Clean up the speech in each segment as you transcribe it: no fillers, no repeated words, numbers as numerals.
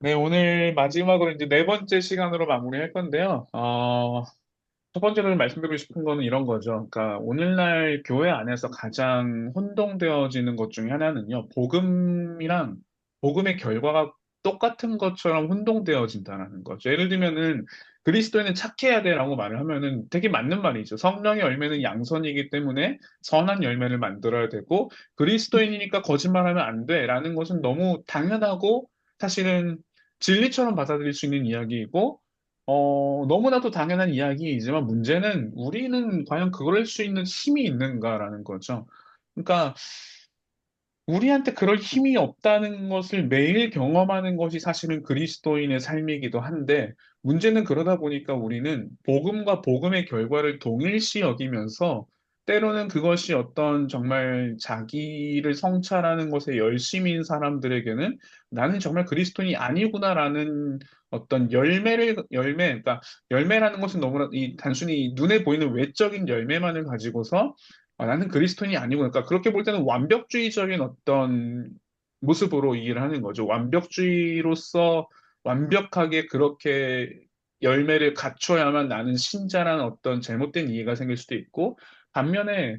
네, 오늘 마지막으로 이제 네 번째 시간으로 마무리할 건데요. 첫 번째로 말씀드리고 싶은 거는 이런 거죠. 그러니까 오늘날 교회 안에서 가장 혼동되어지는 것 중에 하나는요. 복음의 결과가 똑같은 것처럼 혼동되어진다는 거죠. 예를 들면은 그리스도인은 착해야 돼라고 말을 하면은 되게 맞는 말이죠. 성령의 열매는 양선이기 때문에 선한 열매를 만들어야 되고 그리스도인이니까 거짓말하면 안 돼라는 것은 너무 당연하고 사실은 진리처럼 받아들일 수 있는 이야기이고 너무나도 당연한 이야기이지만 문제는 우리는 과연 그걸 할 수 있는 힘이 있는가라는 거죠. 그러니까 우리한테 그럴 힘이 없다는 것을 매일 경험하는 것이 사실은 그리스도인의 삶이기도 한데 문제는 그러다 보니까 우리는 복음과 복음의 결과를 동일시 여기면서 때로는 그것이 어떤 정말 자기를 성찰하는 것에 열심인 사람들에게는 나는 정말 그리스도인이 아니구나라는 어떤 그러니까 열매라는 것은 너무나 단순히 눈에 보이는 외적인 열매만을 가지고서 나는 그리스도인이 아니고, 그러니까 그렇게 볼 때는 완벽주의적인 어떤 모습으로 이해를 하는 거죠. 완벽주의로서 완벽하게 그렇게 열매를 갖춰야만 나는 신자라는 어떤 잘못된 이해가 생길 수도 있고, 반면에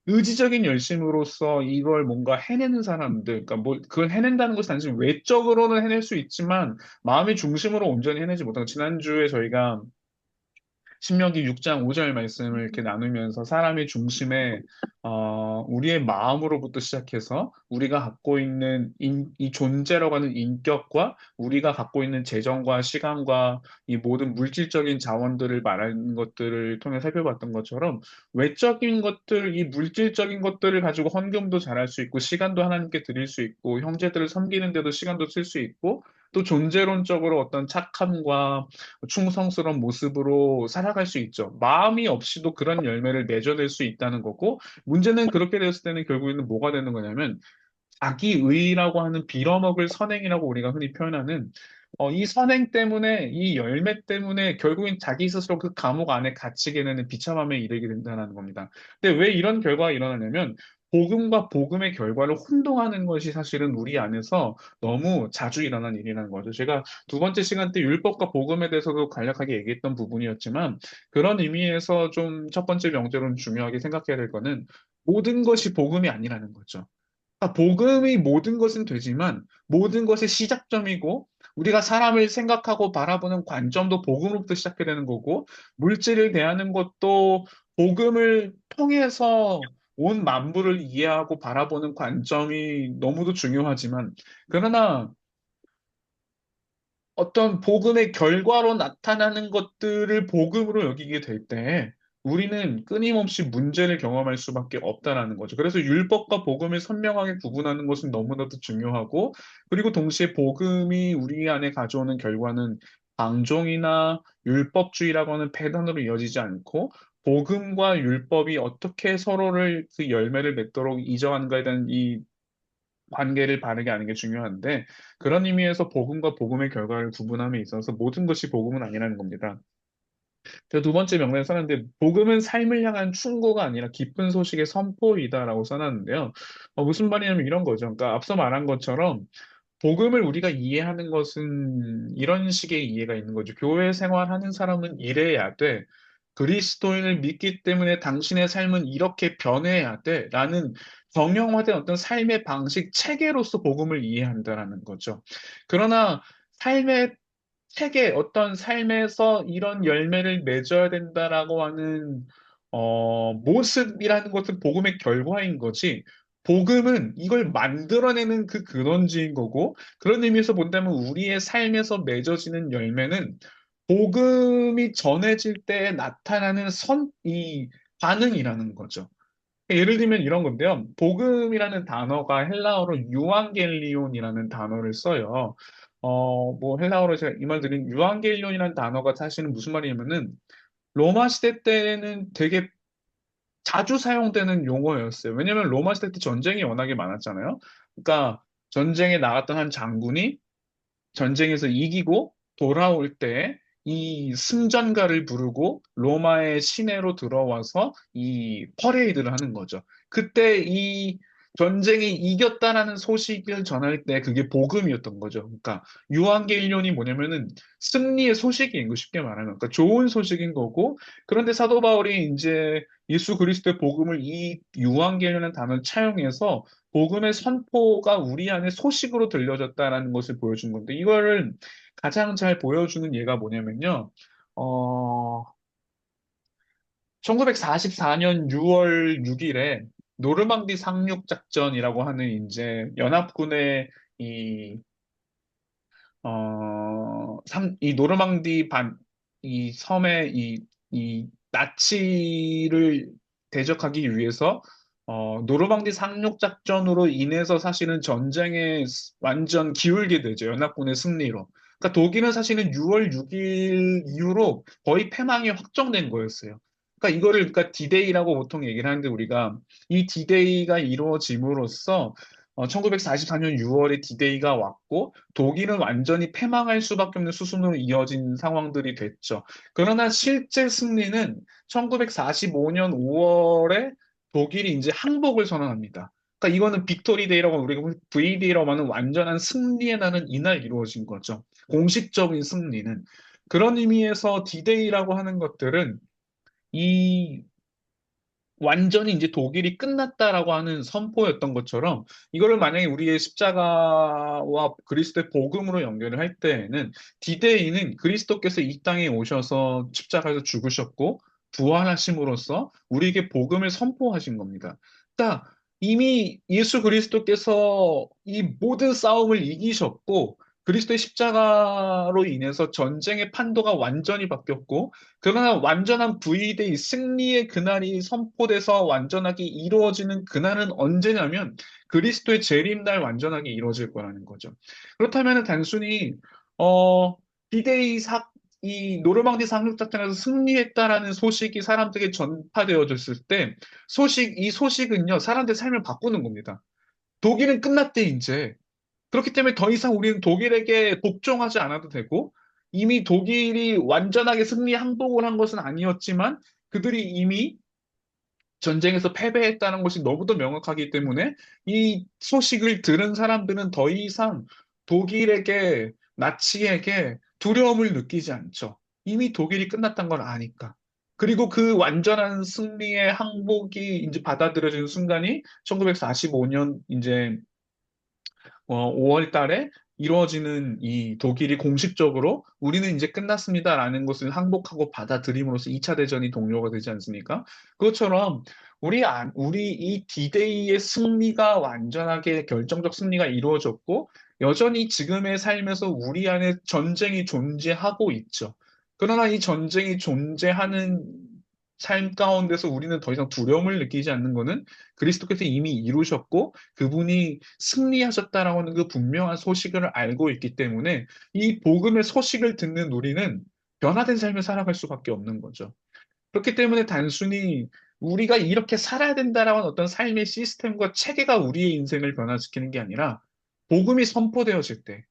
의지적인 열심으로서 이걸 뭔가 해내는 사람들, 그러니까 뭐, 그걸 해낸다는 것은 단순히 외적으로는 해낼 수 있지만, 마음의 중심으로 온전히 해내지 못하고, 지난주에 저희가 신명기 6장 5절 말씀을 이렇게 나누면서 사람의 중심에 우리의 마음으로부터 시작해서 우리가 갖고 있는 이 존재라고 하는 인격과 우리가 갖고 있는 재정과 시간과 이 모든 물질적인 자원들을 말하는 것들을 통해 살펴봤던 것처럼 외적인 것들, 이 물질적인 것들을 가지고 헌금도 잘할 수 있고 시간도 하나님께 드릴 수 있고 형제들을 섬기는데도 시간도 쓸 수 있고 또 존재론적으로 어떤 착함과 충성스러운 모습으로 살아갈 수 있죠. 마음이 없이도 그런 열매를 맺어낼 수 있다는 거고, 문제는 그렇게 되었을 때는 결국에는 뭐가 되는 거냐면, 자기의라고 하는 빌어먹을 선행이라고 우리가 흔히 표현하는 이 선행 때문에, 이 열매 때문에 결국엔 자기 스스로 그 감옥 안에 갇히게 되는 비참함에 이르게 된다는 겁니다. 근데 왜 이런 결과가 일어나냐면, 복음과 복음의 결과를 혼동하는 것이 사실은 우리 안에서 너무 자주 일어난 일이라는 거죠. 제가 두 번째 시간 때 율법과 복음에 대해서도 간략하게 얘기했던 부분이었지만, 그런 의미에서 좀 첫 번째 명제로는 중요하게 생각해야 될 거는 모든 것이 복음이 아니라는 거죠. 복음이 모든 것은 되지만 모든 것의 시작점이고 우리가 사람을 생각하고 바라보는 관점도 복음으로부터 시작해야 되는 거고 물질을 대하는 것도 복음을 통해서 온 만물을 이해하고 바라보는 관점이 너무도 중요하지만 그러나 어떤 복음의 결과로 나타나는 것들을 복음으로 여기게 될 때 우리는 끊임없이 문제를 경험할 수밖에 없다라는 거죠. 그래서 율법과 복음을 선명하게 구분하는 것은 너무나도 중요하고 그리고 동시에 복음이 우리 안에 가져오는 결과는 방종이나 율법주의라고 하는 폐단으로 이어지지 않고 복음과 율법이 어떻게 서로를 그 열매를 맺도록 이정하는가에 대한 이 관계를 바르게 아는 게 중요한데 그런 의미에서 복음과 복음의 결과를 구분함에 있어서 모든 것이 복음은 아니라는 겁니다. 제가 두 번째 명단에 써놨는데 복음은 삶을 향한 충고가 아니라 기쁜 소식의 선포이다라고 써놨는데요. 무슨 말이냐면 이런 거죠. 그러니까 앞서 말한 것처럼 복음을 우리가 이해하는 것은 이런 식의 이해가 있는 거죠. 교회 생활하는 사람은 이래야 돼. 그리스도인을 믿기 때문에 당신의 삶은 이렇게 변해야 돼. 라는 정형화된 어떤 삶의 방식, 체계로서 복음을 이해한다라는 거죠. 그러나 삶의 책에 어떤 삶에서 이런 열매를 맺어야 된다라고 하는 모습이라는 것은 복음의 결과인 거지. 복음은 이걸 만들어내는 그 근원지인 거고 그런 의미에서 본다면 우리의 삶에서 맺어지는 열매는 복음이 전해질 때 나타나는 이 반응이라는 거죠. 예를 들면 이런 건데요. 복음이라는 단어가 헬라어로 유앙겔리온이라는 단어를 써요. 뭐 헬라어로 제가 이 말 드린 유앙겔리온이라는 단어가 사실은 무슨 말이냐면은 로마 시대 때는 되게 자주 사용되는 용어였어요. 왜냐면 로마 시대 때 전쟁이 워낙에 많았잖아요. 그러니까 전쟁에 나갔던 한 장군이 전쟁에서 이기고 돌아올 때 이 승전가를 부르고 로마의 시내로 들어와서 이 퍼레이드를 하는 거죠. 그때 이 전쟁이 이겼다라는 소식을 전할 때 그게 복음이었던 거죠. 그러니까 유한계일론이 뭐냐면은 승리의 소식인 거 쉽게 말하면 그러니까 좋은 소식인 거고 그런데 사도 바울이 이제 예수 그리스도의 복음을 이 유한계일론이라는 단어를 차용해서 복음의 선포가 우리 안에 소식으로 들려졌다라는 것을 보여준 건데 이거를 가장 잘 보여주는 예가 뭐냐면요. 어, 1944년 6월 6일에 노르망디 상륙 작전이라고 하는 이제 연합군의 이, 이 노르망디 이 섬의 이 나치를 대적하기 위해서 노르망디 상륙 작전으로 인해서 사실은 전쟁에 완전 기울게 되죠. 연합군의 승리로. 그러니까 독일은 사실은 6월 6일 이후로 거의 패망이 확정된 거였어요. 그러니까 이거를 그러니까 디데이라고 보통 얘기를 하는데 우리가 이 디데이가 이루어짐으로써 1944년 6월에 디데이가 왔고 독일은 완전히 패망할 수밖에 없는 수순으로 이어진 상황들이 됐죠. 그러나 실제 승리는 1945년 5월에 독일이 이제 항복을 선언합니다. 그러니까 이거는 빅토리 데이라고 우리가 VD라고 하는 완전한 승리의 날은 이날 이루어진 거죠. 공식적인 승리는. 그런 의미에서 디데이라고 하는 것들은 이 완전히 이제 독일이 끝났다라고 하는 선포였던 것처럼 이거를 만약에 우리의 십자가와 그리스도의 복음으로 연결을 할 때에는 디데이는 그리스도께서 이 땅에 오셔서 십자가에서 죽으셨고 부활하심으로써 우리에게 복음을 선포하신 겁니다. 그러니까 이미 예수 그리스도께서 이 모든 싸움을 이기셨고 그리스도의 십자가로 인해서 전쟁의 판도가 완전히 바뀌었고 그러나 완전한 V-Day 승리의 그날이 선포돼서 완전하게 이루어지는 그날은 언제냐면 그리스도의 재림날 완전하게 이루어질 거라는 거죠. 그렇다면 단순히 어 D-Day 이 노르망디 상륙작전에서 승리했다라는 소식이 사람들에게 전파되어졌을 때 이 소식은요 사람들의 삶을 바꾸는 겁니다. 독일은 끝났대 이제. 그렇기 때문에 더 이상 우리는 독일에게 복종하지 않아도 되고 이미 독일이 완전하게 승리 항복을 한 것은 아니었지만 그들이 이미 전쟁에서 패배했다는 것이 너무도 명확하기 때문에 이 소식을 들은 사람들은 더 이상 독일에게, 나치에게 두려움을 느끼지 않죠. 이미 독일이 끝났던 걸 아니까. 그리고 그 완전한 승리의 항복이 이제 받아들여지는 순간이 1945년 이제 5월 달에 이루어지는 이 독일이 공식적으로 우리는 이제 끝났습니다라는 것을 항복하고 받아들임으로써 2차 대전이 종료가 되지 않습니까? 그것처럼 우리 이 D-Day의 승리가 완전하게 결정적 승리가 이루어졌고 여전히 지금의 삶에서 우리 안에 전쟁이 존재하고 있죠. 그러나 이 전쟁이 존재하는 삶 가운데서 우리는 더 이상 두려움을 느끼지 않는 것은 그리스도께서 이미 이루셨고 그분이 승리하셨다라고 하는 그 분명한 소식을 알고 있기 때문에 이 복음의 소식을 듣는 우리는 변화된 삶을 살아갈 수밖에 없는 거죠. 그렇기 때문에 단순히 우리가 이렇게 살아야 된다라는 어떤 삶의 시스템과 체계가 우리의 인생을 변화시키는 게 아니라 복음이 선포되어질 때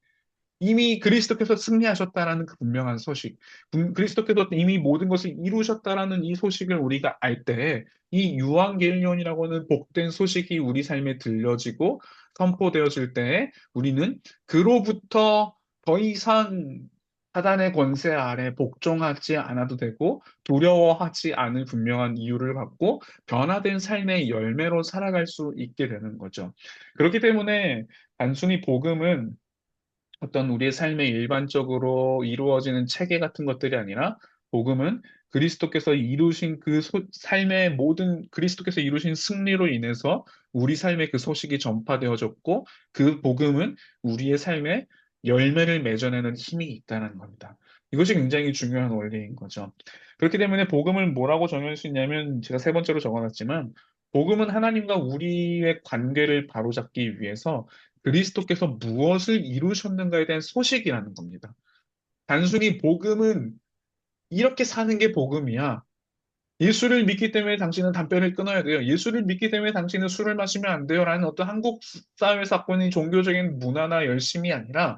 이미 그리스도께서 승리하셨다라는 그 분명한 소식, 그리스도께서 이미 모든 것을 이루셨다라는 이 소식을 우리가 알 때, 이 유한계일론이라고 하는 복된 소식이 우리 삶에 들려지고 선포되어질 때, 우리는 그로부터 더 이상 사단의 권세 아래 복종하지 않아도 되고 두려워하지 않을 분명한 이유를 갖고 변화된 삶의 열매로 살아갈 수 있게 되는 거죠. 그렇기 때문에 단순히 복음은 어떤 우리의 삶에 일반적으로 이루어지는 체계 같은 것들이 아니라 복음은 그리스도께서 이루신 그 삶의 모든 그리스도께서 이루신 승리로 인해서 우리 삶에 그 소식이 전파되어졌고 그 복음은 우리의 삶에 열매를 맺어내는 힘이 있다는 겁니다. 이것이 굉장히 중요한 원리인 거죠. 그렇기 때문에 복음을 뭐라고 정의할 수 있냐면 제가 세 번째로 적어놨지만 복음은 하나님과 우리의 관계를 바로잡기 위해서 그리스도께서 무엇을 이루셨는가에 대한 소식이라는 겁니다. 단순히 복음은 이렇게 사는 게 복음이야. 예수를 믿기 때문에 당신은 담배를 끊어야 돼요. 예수를 믿기 때문에 당신은 술을 마시면 안 돼요. 라는 어떤 한국 사회 사건의 종교적인 문화나 열심이 아니라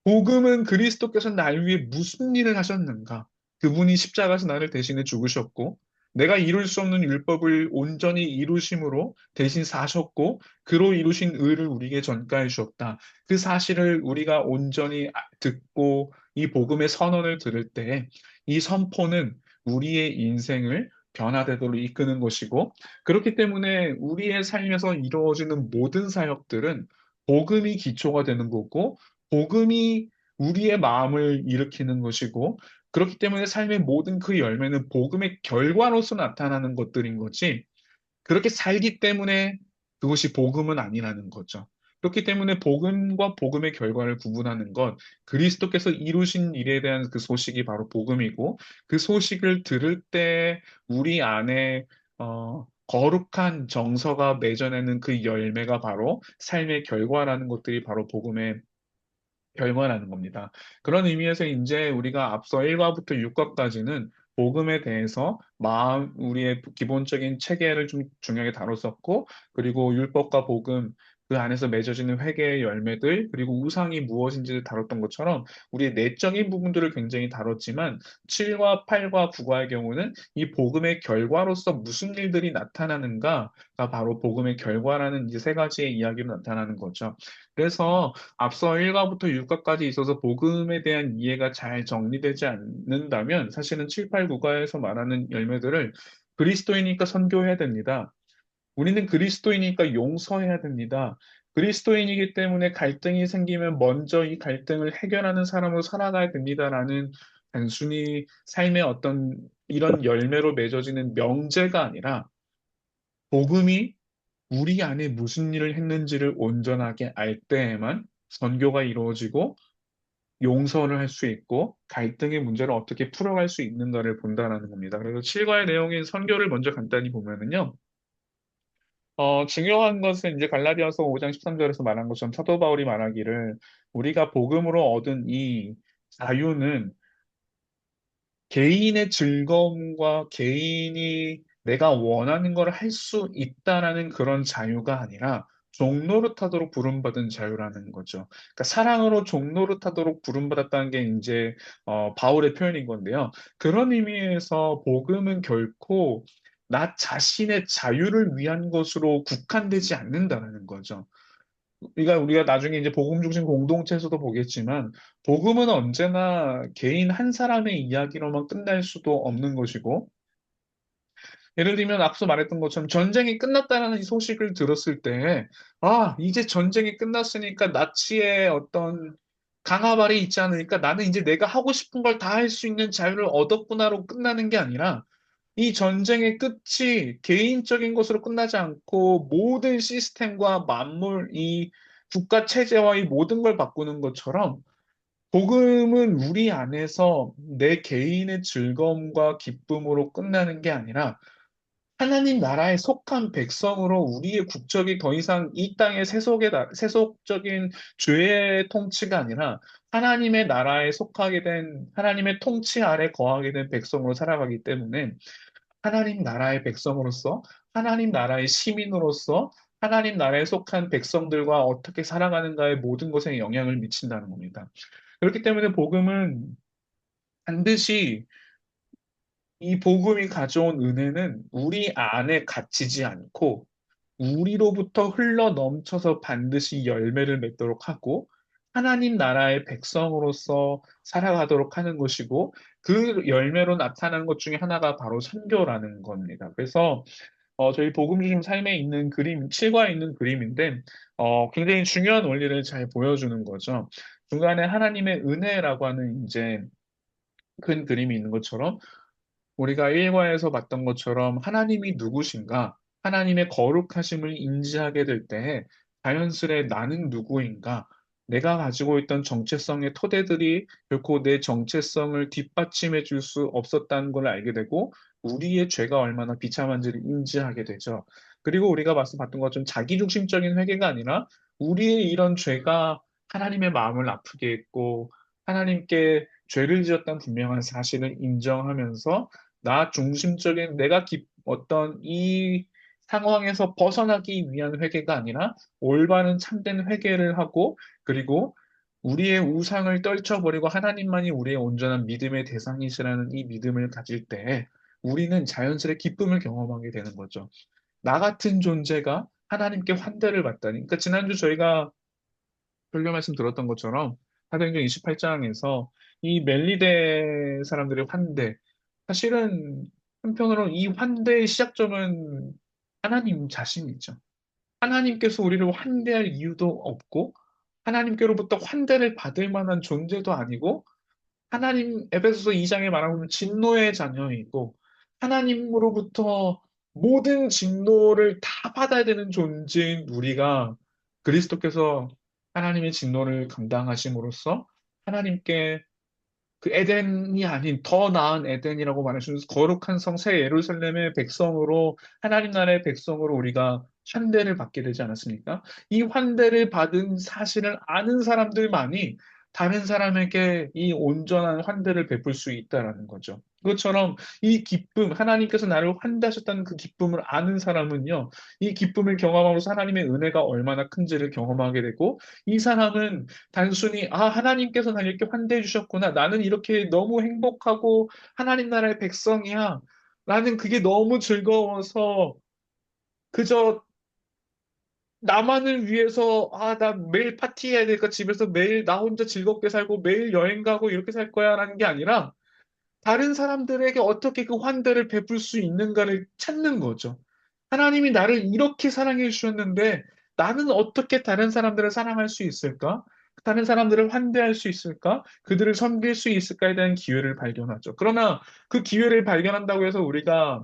복음은 그리스도께서 날 위해 무슨 일을 하셨는가? 그분이 십자가에서 나를 대신해 죽으셨고 내가 이룰 수 없는 율법을 온전히 이루심으로 대신 사셨고 그로 이루신 의를 우리에게 전가해 주었다. 그 사실을 우리가 온전히 듣고 이 복음의 선언을 들을 때 이 선포는 우리의 인생을 변화되도록 이끄는 것이고 그렇기 때문에 우리의 삶에서 이루어지는 모든 사역들은 복음이 기초가 되는 거고 복음이 우리의 마음을 일으키는 것이고 그렇기 때문에 삶의 모든 그 열매는 복음의 결과로서 나타나는 것들인 거지. 그렇게 살기 때문에 그것이 복음은 아니라는 거죠. 그렇기 때문에 복음과 복음의 결과를 구분하는 건 그리스도께서 이루신 일에 대한 그 소식이 바로 복음이고 그 소식을 들을 때 우리 안에 거룩한 정서가 맺어내는 그 열매가 바로 삶의 결과라는 것들이 바로 복음의 결과라는 겁니다. 그런 의미에서 이제 우리가 앞서 1과부터 6과까지는 복음에 대해서 우리의 기본적인 체계를 좀 중요하게 다뤘었고, 그리고 율법과 복음, 그 안에서 맺어지는 회개의 열매들, 그리고 우상이 무엇인지를 다뤘던 것처럼 우리의 내적인 부분들을 굉장히 다뤘지만, 7과 8과 9과의 경우는 이 복음의 결과로서 무슨 일들이 나타나는가가 바로 복음의 결과라는 이제 세 가지의 이야기로 나타나는 거죠. 그래서 앞서 1과부터 6과까지 있어서 복음에 대한 이해가 잘 정리되지 않는다면 사실은 7, 8, 9과에서 말하는 열매들을 그리스도이니까 선교해야 됩니다. 우리는 그리스도이니까 용서해야 됩니다. 그리스도인이기 때문에 갈등이 생기면 먼저 이 갈등을 해결하는 사람으로 살아가야 됩니다라는 단순히 삶의 어떤 이런 열매로 맺어지는 명제가 아니라 복음이 우리 안에 무슨 일을 했는지를 온전하게 알 때에만 선교가 이루어지고 용서를 할 수 있고 갈등의 문제를 어떻게 풀어갈 수 있는가를 본다라는 겁니다. 그래서 7과의 내용인 선교를 먼저 간단히 보면은요. 중요한 것은 이제 갈라디아서 5장 13절에서 말한 것처럼 사도 바울이 말하기를 우리가 복음으로 얻은 이 자유는 개인의 즐거움과 개인이 내가 원하는 걸 할 수 있다라는 그런 자유가 아니라 종노릇하도록 부름받은 자유라는 거죠. 그러니까 사랑으로 종노릇하도록 부름받았다는 게 이제 바울의 표현인 건데요. 그런 의미에서 복음은 결코 나 자신의 자유를 위한 것으로 국한되지 않는다는 거죠. 그러니까 우리가 나중에 이제 복음 중심 공동체에서도 보겠지만 복음은 언제나 개인 한 사람의 이야기로만 끝날 수도 없는 것이고 예를 들면 앞서 말했던 것처럼 전쟁이 끝났다는 이 소식을 들었을 때 이제 전쟁이 끝났으니까 나치의 어떤 강화발이 있지 않으니까 나는 이제 내가 하고 싶은 걸 다 할 수 있는 자유를 얻었구나로 끝나는 게 아니라 이 전쟁의 끝이 개인적인 것으로 끝나지 않고 모든 시스템과 만물, 이 국가 체제와 이 모든 걸 바꾸는 것처럼 복음은 우리 안에서 내 개인의 즐거움과 기쁨으로 끝나는 게 아니라 하나님 나라에 속한 백성으로 우리의 국적이 더 이상 이 땅의 세속적인 죄의 통치가 아니라 하나님의 나라에 속하게 된 하나님의 통치 아래 거하게 된 백성으로 살아가기 때문에 하나님 나라의 백성으로서, 하나님 나라의 시민으로서, 하나님 나라에 속한 백성들과 어떻게 살아가는가의 모든 것에 영향을 미친다는 겁니다. 그렇기 때문에 복음은 반드시 이 복음이 가져온 은혜는 우리 안에 갇히지 않고 우리로부터 흘러 넘쳐서 반드시 열매를 맺도록 하고 하나님 나라의 백성으로서 살아가도록 하는 것이고 그 열매로 나타나는 것 중에 하나가 바로 선교라는 겁니다. 그래서 저희 복음 중심 삶에 있는 그림, 7과에 있는 그림인데 굉장히 중요한 원리를 잘 보여주는 거죠. 중간에 하나님의 은혜라고 하는 이제 큰 그림이 있는 것처럼 우리가 일과에서 봤던 것처럼 하나님이 누구신가, 하나님의 거룩하심을 인지하게 될 때 자연스레 나는 누구인가, 내가 가지고 있던 정체성의 토대들이 결코 내 정체성을 뒷받침해 줄 수 없었다는 걸 알게 되고 우리의 죄가 얼마나 비참한지를 인지하게 되죠. 그리고 우리가 봤던 것처럼 자기중심적인 회개가 아니라 우리의 이런 죄가 하나님의 마음을 아프게 했고 하나님께 죄를 지었다는 분명한 사실을 인정하면서 나 중심적인 어떤 이 상황에서 벗어나기 위한 회개가 아니라 올바른 참된 회개를 하고 그리고 우리의 우상을 떨쳐버리고 하나님만이 우리의 온전한 믿음의 대상이시라는 이 믿음을 가질 때 우리는 자연스레 기쁨을 경험하게 되는 거죠. 나 같은 존재가 하나님께 환대를 받다니. 그러니까 지난주 저희가 설교 말씀 들었던 것처럼 사도행전 28장에서 이 멜리데 사람들의 환대, 사실은 한편으로는 이 환대의 시작점은 하나님 자신이죠. 하나님께서 우리를 환대할 이유도 없고, 하나님께로부터 환대를 받을 만한 존재도 아니고, 하나님 에베소서 2장에 말하는 진노의 자녀이고 하나님으로부터 모든 진노를 다 받아야 되는 존재인 우리가 그리스도께서 하나님의 진노를 감당하심으로써 하나님께 그 에덴이 아닌 더 나은 에덴이라고 말하시면서 거룩한 성 새 예루살렘의 백성으로 하나님 나라의 백성으로 우리가 환대를 받게 되지 않았습니까? 이 환대를 받은 사실을 아는 사람들만이 다른 사람에게 이 온전한 환대를 베풀 수 있다라는 거죠. 그것처럼 이 기쁨, 하나님께서 나를 환대하셨다는 그 기쁨을 아는 사람은요, 이 기쁨을 경험하면서 하나님의 은혜가 얼마나 큰지를 경험하게 되고, 이 사람은 단순히, 아, 하나님께서 나를 이렇게 환대해 주셨구나. 나는 이렇게 너무 행복하고 하나님 나라의 백성이야. 나는 그게 너무 즐거워서 그저 나만을 위해서, 아, 나 매일 파티해야 되니까 집에서 매일 나 혼자 즐겁게 살고 매일 여행 가고 이렇게 살 거야 라는 게 아니라 다른 사람들에게 어떻게 그 환대를 베풀 수 있는가를 찾는 거죠. 하나님이 나를 이렇게 사랑해 주셨는데 나는 어떻게 다른 사람들을 사랑할 수 있을까? 다른 사람들을 환대할 수 있을까? 그들을 섬길 수 있을까에 대한 기회를 발견하죠. 그러나 그 기회를 발견한다고 해서 우리가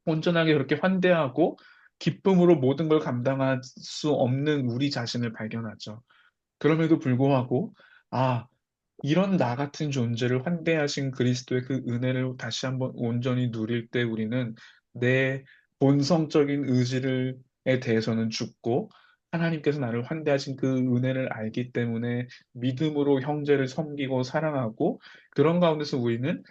온전하게 그렇게 환대하고 기쁨으로 모든 걸 감당할 수 없는 우리 자신을 발견하죠. 그럼에도 불구하고, 아, 이런 나 같은 존재를 환대하신 그리스도의 그 은혜를 다시 한번 온전히 누릴 때 우리는 내 본성적인 의지를에 대해서는 죽고 하나님께서 나를 환대하신 그 은혜를 알기 때문에 믿음으로 형제를 섬기고 사랑하고 그런 가운데서 우리는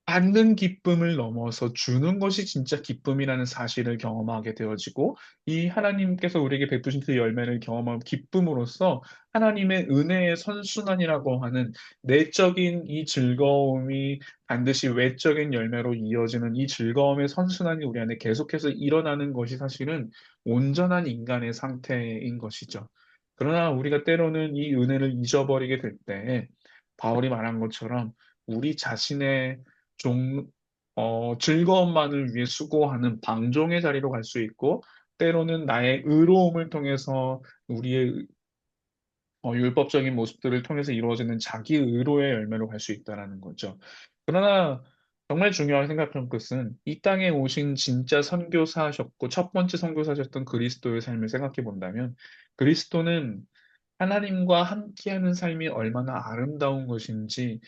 받는 기쁨을 넘어서 주는 것이 진짜 기쁨이라는 사실을 경험하게 되어지고 이 하나님께서 우리에게 베푸신 그 열매를 경험한 기쁨으로써 하나님의 은혜의 선순환이라고 하는 내적인 이 즐거움이 반드시 외적인 열매로 이어지는 이 즐거움의 선순환이 우리 안에 계속해서 일어나는 것이 사실은 온전한 인간의 상태인 것이죠. 그러나 우리가 때로는 이 은혜를 잊어버리게 될 때 바울이 말한 것처럼 우리 자신의 즐거움만을 위해 수고하는 방종의 자리로 갈 수 있고, 때로는 나의 의로움을 통해서 우리의 율법적인 모습들을 통해서 이루어지는 자기 의로의 열매로 갈 수 있다라는 거죠. 그러나 정말 중요하게 생각하는 것은 이 땅에 오신 진짜 선교사셨고 첫 번째 선교사셨던 그리스도의 삶을 생각해 본다면 그리스도는 하나님과 함께하는 삶이 얼마나 아름다운 것인지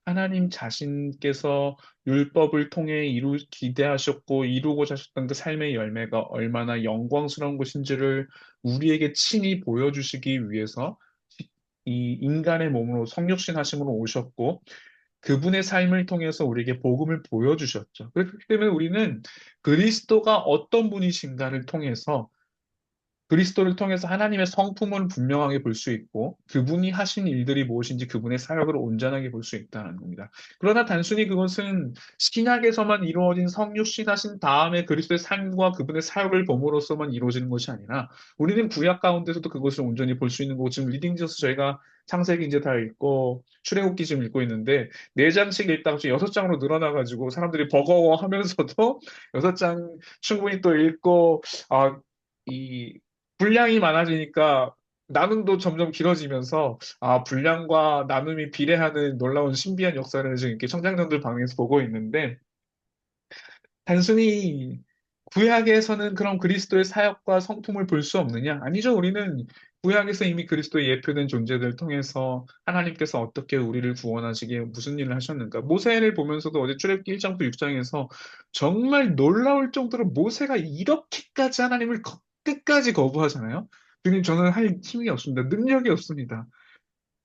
하나님 자신께서 율법을 통해 기대하셨고 이루고자 하셨던 그 삶의 열매가 얼마나 영광스러운 것인지를 우리에게 친히 보여주시기 위해서 이 인간의 몸으로 성육신 하심으로 오셨고 그분의 삶을 통해서 우리에게 복음을 보여주셨죠. 그렇기 때문에 우리는 그리스도가 어떤 분이신가를 통해서 그리스도를 통해서 하나님의 성품을 분명하게 볼 수 있고 그분이 하신 일들이 무엇인지 그분의 사역을 온전하게 볼 수 있다는 겁니다. 그러나 단순히 그것은 신약에서만 이루어진 성육신하신 다음에 그리스도의 삶과 그분의 사역을 봄으로써만 이루어지는 것이 아니라 우리는 구약 가운데서도 그것을 온전히 볼 수 있는 거고 지금 리딩지어스 저희가 창세기 이제 다 읽고 출애굽기 지금 읽고 있는데 네 장씩 읽다가 지금 여섯 장으로 늘어나가지고 사람들이 버거워하면서도 여섯 장 충분히 또 읽고 아, 이 분량이 많아지니까 나눔도 점점 길어지면서 아, 분량과 나눔이 비례하는 놀라운 신비한 역사를 지금 이렇게 청장년들 방에서 보고 있는데 단순히 구약에서는 그럼 그리스도의 사역과 성품을 볼 수 없느냐? 아니죠. 우리는 구약에서 이미 그리스도의 예표된 존재들을 통해서 하나님께서 어떻게 우리를 구원하시기에 무슨 일을 하셨는가? 모세를 보면서도 어제 출애굽기 1장부터 6장에서 정말 놀라울 정도로 모세가 이렇게까지 하나님을 끝까지 거부하잖아요. 주님, 저는 할 힘이 없습니다. 능력이 없습니다.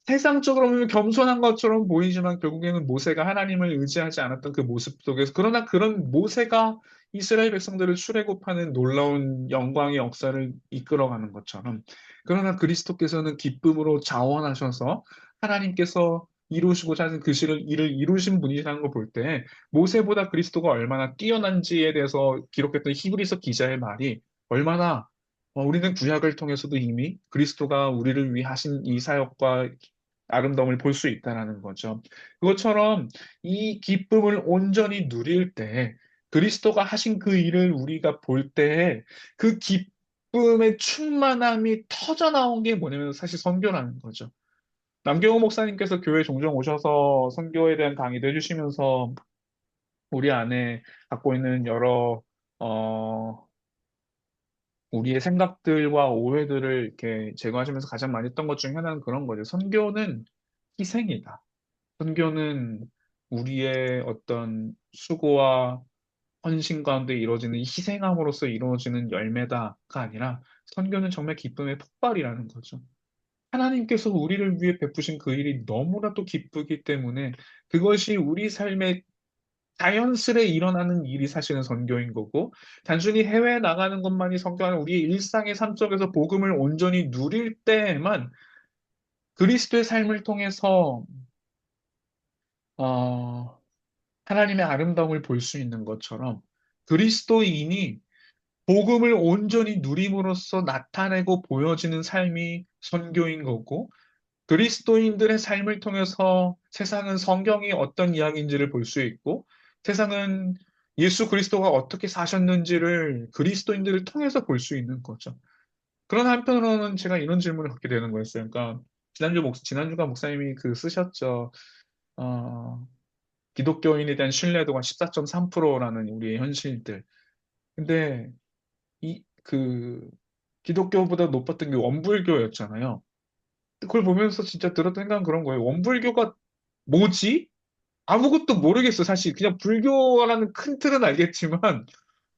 세상적으로 보면 겸손한 것처럼 보이지만 결국에는 모세가 하나님을 의지하지 않았던 그 모습 속에서 그러나 그런 모세가 이스라엘 백성들을 출애굽하는 놀라운 영광의 역사를 이끌어가는 것처럼 그러나 그리스도께서는 기쁨으로 자원하셔서 하나님께서 이루시고자 하는 그 일을 이루신 분이라는 걸 볼 때 모세보다 그리스도가 얼마나 뛰어난지에 대해서 기록했던 히브리서 기자의 말이 얼마나 우리는 구약을 통해서도 이미 그리스도가 우리를 위해 하신 이 사역과 아름다움을 볼 수 있다라는 거죠. 그것처럼 이 기쁨을 온전히 누릴 때 그리스도가 하신 그 일을 우리가 볼 때에 그 기쁨의 충만함이 터져 나온 게 뭐냐면 사실 선교라는 거죠. 남경호 목사님께서 교회 종종 오셔서 선교에 대한 강의도 해주시면서 우리 안에 갖고 있는 여러 어, 우리의 생각들과 오해들을 이렇게 제거하시면서 가장 많이 했던 것 중에 하나는 그런 거죠. 선교는 희생이다. 선교는 우리의 어떤 수고와 헌신 가운데 이루어지는 희생함으로써 이루어지는 열매다가 아니라 선교는 정말 기쁨의 폭발이라는 거죠. 하나님께서 우리를 위해 베푸신 그 일이 너무나도 기쁘기 때문에 그것이 우리 삶에 자연스레 일어나는 일이 사실은 선교인 거고, 단순히 해외에 나가는 것만이 선교가 아니라 우리의 일상의 삶 속에서 복음을 온전히 누릴 때에만 그리스도의 삶을 통해서 어, 하나님의 아름다움을 볼 수 있는 것처럼 그리스도인이 복음을 온전히 누림으로써 나타내고 보여지는 삶이 선교인 거고, 그리스도인들의 삶을 통해서 세상은 성경이 어떤 이야기인지를 볼 수 있고, 세상은 예수 그리스도가 어떻게 사셨는지를 그리스도인들을 통해서 볼 수 있는 거죠. 그런 한편으로는 제가 이런 질문을 갖게 되는 거였어요. 그러니까 지난주가 목사님이 그 쓰셨죠. 어, 기독교인에 대한 신뢰도가 14.3%라는 우리의 현실들. 근데 그 기독교보다 높았던 게 원불교였잖아요. 그걸 보면서 진짜 들었던 생각은 그런 거예요. 원불교가 뭐지? 아무것도 모르겠어, 사실. 그냥 불교라는 큰 틀은 알겠지만,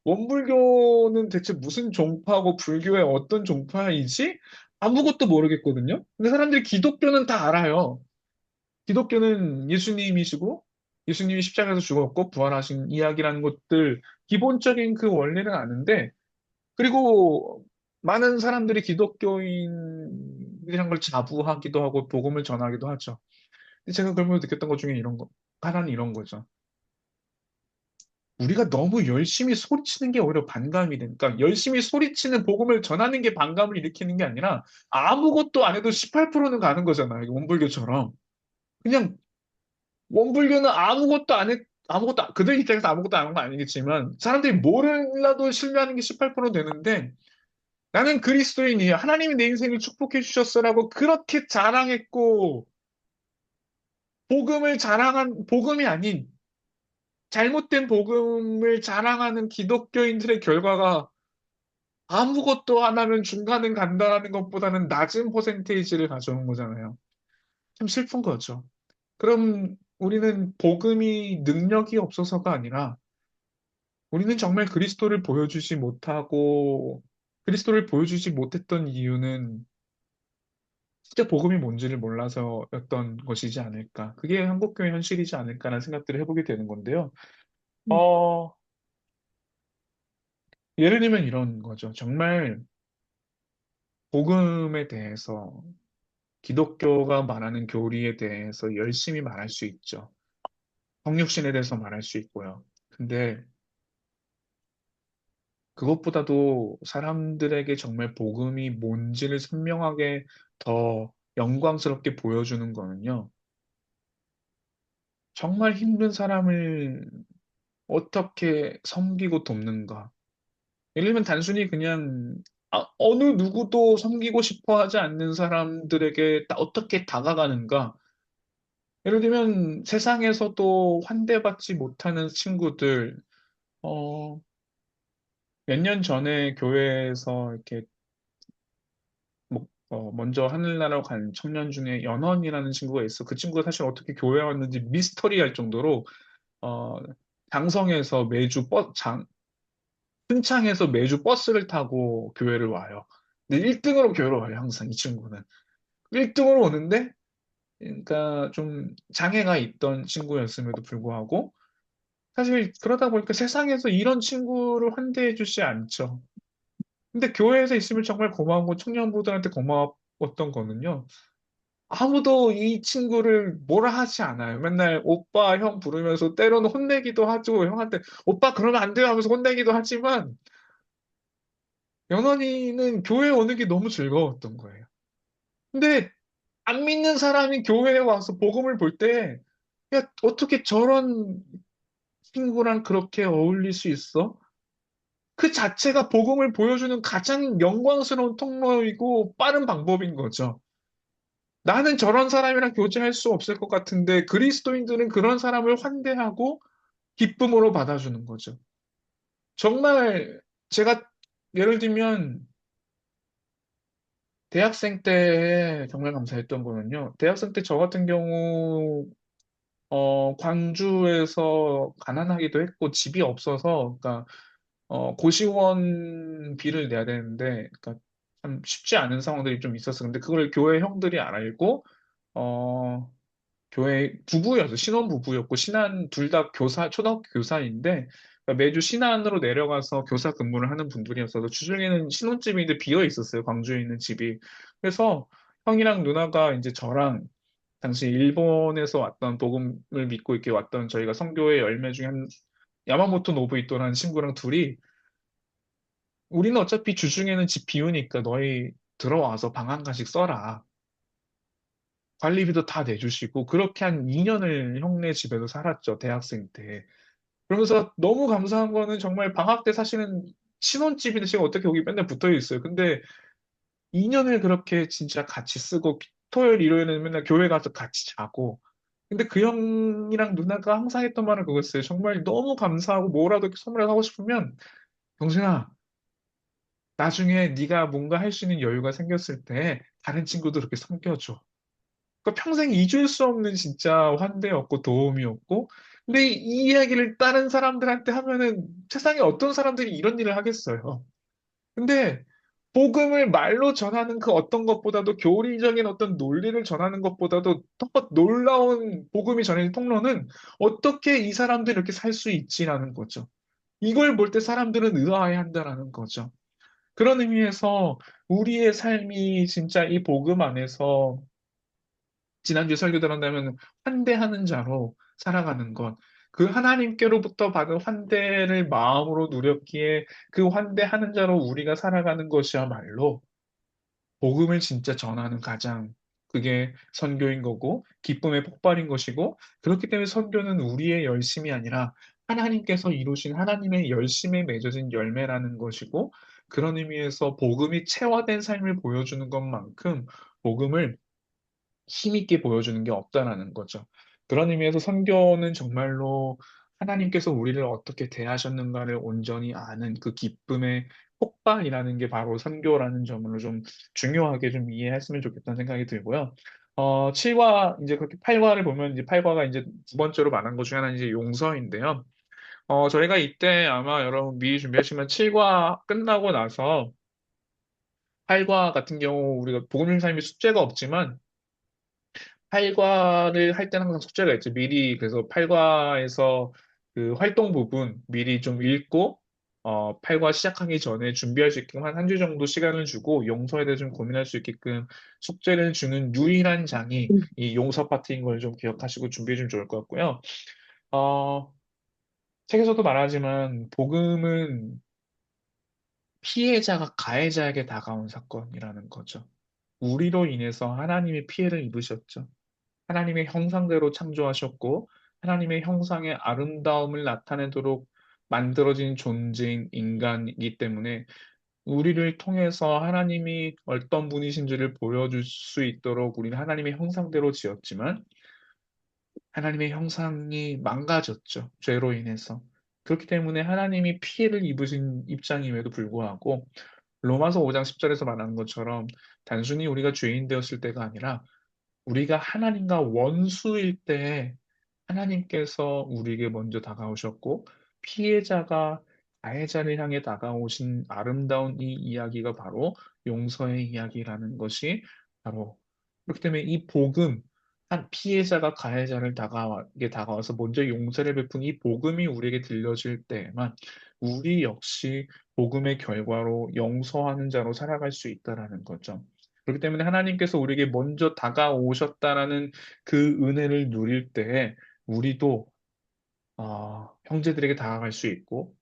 원불교는 대체 무슨 종파고 불교의 어떤 종파이지? 아무것도 모르겠거든요. 근데 사람들이 기독교는 다 알아요. 기독교는 예수님이시고, 예수님이 십자가에서 죽었고, 부활하신 이야기라는 것들, 기본적인 그 원리는 아는데, 그리고 많은 사람들이 기독교인이란 걸 자부하기도 하고, 복음을 전하기도 하죠. 근데 제가 그러면서 느꼈던 것 중에 하나는 이런 거죠. 우리가 너무 열심히 소리치는 게 오히려 반감이 되니까 열심히 소리치는 복음을 전하는 게 반감을 일으키는 게 아니라 아무것도 안 해도 18%는 가는 거잖아요. 이거 원불교처럼. 그냥 원불교는 그들 입장에서 아무것도 안 한 건 아니겠지만 사람들이 몰라도 신뢰하는 게 18% 되는데 나는 그리스도인이야. 하나님이 내 인생을 축복해 주셨어라고 그렇게 자랑했고 복음이 아닌 잘못된 복음을 자랑하는 기독교인들의 결과가 아무것도 안 하면 중간은 간다라는 것보다는 낮은 퍼센테이지를 가져온 거잖아요. 참 슬픈 거죠. 그럼 우리는 복음이 능력이 없어서가 아니라 우리는 정말 그리스도를 보여주지 못했던 이유는 진짜 복음이 뭔지를 몰라서였던 것이지 않을까. 그게 한국교회 현실이지 않을까라는 생각들을 해보게 되는 건데요. 음, 어, 예를 들면 이런 거죠. 정말 복음에 대해서 기독교가 말하는 교리에 대해서 열심히 말할 수 있죠. 성육신에 대해서 말할 수 있고요. 근데 그것보다도 사람들에게 정말 복음이 뭔지를 선명하게 더 영광스럽게 보여주는 거는요. 정말 힘든 사람을 어떻게 섬기고 돕는가. 예를 들면 단순히 그냥 어느 누구도 섬기고 싶어 하지 않는 사람들에게 어떻게 다가가는가. 예를 들면 세상에서도 환대받지 못하는 친구들, 어, 몇 년 전에 교회에서 이렇게 먼저 하늘나라로 간 청년 중에 연원이라는 친구가 있어. 그 친구가 사실 어떻게 교회에 왔는지 미스터리할 정도로 어, 장성에서 순창에서 매주 버스를 타고 교회를 와요. 근데 1등으로 교회를 와요, 항상 이 친구는. 1등으로 오는데, 그러니까 좀 장애가 있던 친구였음에도 불구하고 사실 그러다 보니까 세상에서 이런 친구를 환대해 주지 않죠. 근데 교회에서 있으면 정말 고마운 건 청년부들한테 고마웠던 거는요. 아무도 이 친구를 뭐라 하지 않아요. 맨날 오빠, 형 부르면서 때로는 혼내기도 하죠. 형한테 오빠 그러면 안 돼요 하면서 혼내기도 하지만 연원이는 교회 오는 게 너무 즐거웠던 거예요. 근데 안 믿는 사람이 교회에 와서 복음을 볼 때, 야, 어떻게 저런 친구랑 그렇게 어울릴 수 있어? 그 자체가 복음을 보여주는 가장 영광스러운 통로이고 빠른 방법인 거죠. 나는 저런 사람이랑 교제할 수 없을 것 같은데 그리스도인들은 그런 사람을 환대하고 기쁨으로 받아주는 거죠. 정말 제가 예를 들면 대학생 때 정말 감사했던 거는요. 대학생 때 저 같은 경우 광주에서 가난하기도 했고 집이 없어서 그러니까 고시원비를 내야 되는데 그러니까 참 쉽지 않은 상황들이 좀 있었어. 근데 그걸 교회 형들이 알고 어 교회 부부였어. 신혼 부부였고 신안 둘 다 교사 초등학교 교사인데 그러니까 매주 신안으로 내려가서 교사 근무를 하는 분들이었어서 주중에는 신혼집인데 비어 있었어요. 광주에 있는 집이. 그래서 형이랑 누나가 이제 저랑 당시 일본에서 왔던 복음을 믿고 이렇게 왔던 저희가 선교의 열매 중에 한 야마모토 노부이토라는 친구랑 둘이 우리는 어차피 주중에는 집 비우니까 너희 들어와서 방 한 칸씩 써라. 관리비도 다 내주시고 그렇게 한 2년을 형네 집에서 살았죠. 대학생 때. 그러면서 너무 감사한 거는 정말 방학 때 사실은 신혼집인데 제가 어떻게 여기 맨날 붙어 있어요. 근데 2년을 그렇게 진짜 같이 쓰고 토요일, 일요일에는 맨날 교회 가서 같이 자고 근데 그 형이랑 누나가 항상 했던 말은 그거였어요. 정말 너무 감사하고 뭐라도 이렇게 선물을 하고 싶으면 동생아 나중에 네가 뭔가 할 수 있는 여유가 생겼을 때 다른 친구도 그렇게 섬겨줘. 그러니까 평생 잊을 수 없는 진짜 환대였고 도움이었고 근데 이 이야기를 다른 사람들한테 하면은 세상에 어떤 사람들이 이런 일을 하겠어요. 근데 복음을 말로 전하는 그 어떤 것보다도 교리적인 어떤 논리를 전하는 것보다도 더 놀라운 복음이 전해진 통로는 어떻게 이 사람들이 이렇게 살 수 있지라는 거죠. 이걸 볼 때 사람들은 의아해한다라는 거죠. 그런 의미에서 우리의 삶이 진짜 이 복음 안에서 지난주에 설교 들었다면 환대하는 자로 살아가는 것. 그 하나님께로부터 받은 환대를 마음으로 누렸기에 그 환대하는 자로 우리가 살아가는 것이야말로 복음을 진짜 전하는 가장 그게 선교인 거고 기쁨의 폭발인 것이고 그렇기 때문에 선교는 우리의 열심이 아니라 하나님께서 이루신 하나님의 열심에 맺어진 열매라는 것이고 그런 의미에서 복음이 체화된 삶을 보여주는 것만큼 복음을 힘있게 보여주는 게 없다라는 거죠. 그런 의미에서 선교는 정말로 하나님께서 우리를 어떻게 대하셨는가를 온전히 아는 그 기쁨의 폭발이라는 게 바로 선교라는 점으로 좀 중요하게 좀 이해했으면 좋겠다는 생각이 들고요. 7과, 이제 그렇게 8과를 보면 이제 8과가 이제 두 번째로 말한 것 중에 하나는 이제 용서인데요. 저희가 이때 아마 여러분 미리 준비하시면 7과 끝나고 나서 8과 같은 경우 우리가 복음의 삶이 숙제가 없지만 8과를 할 때는 항상 숙제가 있죠. 미리 그래서 8과에서 그 활동 부분 미리 좀 읽고 8과 시작하기 전에 준비할 수 있게끔 한 한 주 정도 시간을 주고 용서에 대해 좀 고민할 수 있게끔 숙제를 주는 유일한 장이 이 용서 파트인 걸 좀 기억하시고 준비해 주면 좋을 것 같고요. 어, 책에서도 말하지만 복음은 피해자가 가해자에게 다가온 사건이라는 거죠. 우리로 인해서 하나님이 피해를 입으셨죠. 하나님의 형상대로 창조하셨고 하나님의 형상의 아름다움을 나타내도록 만들어진 존재인 인간이기 때문에 우리를 통해서 하나님이 어떤 분이신지를 보여줄 수 있도록 우리는 하나님의 형상대로 지었지만 하나님의 형상이 망가졌죠. 죄로 인해서. 그렇기 때문에 하나님이 피해를 입으신 입장임에도 불구하고 로마서 5장 10절에서 말하는 것처럼 단순히 우리가 죄인 되었을 때가 아니라 우리가 하나님과 원수일 때 하나님께서 우리에게 먼저 다가오셨고 피해자가 가해자를 향해 다가오신 아름다운 이 이야기가 바로 용서의 이야기라는 것이 바로 그렇기 때문에 이 복음 한 피해자가 가해자를 다가와서 먼저 용서를 베푼 이 복음이 우리에게 들려질 때에만 우리 역시 복음의 결과로 용서하는 자로 살아갈 수 있다라는 거죠. 그렇기 때문에 하나님께서 우리에게 먼저 다가오셨다라는 그 은혜를 누릴 때에 우리도 형제들에게 다가갈 수 있고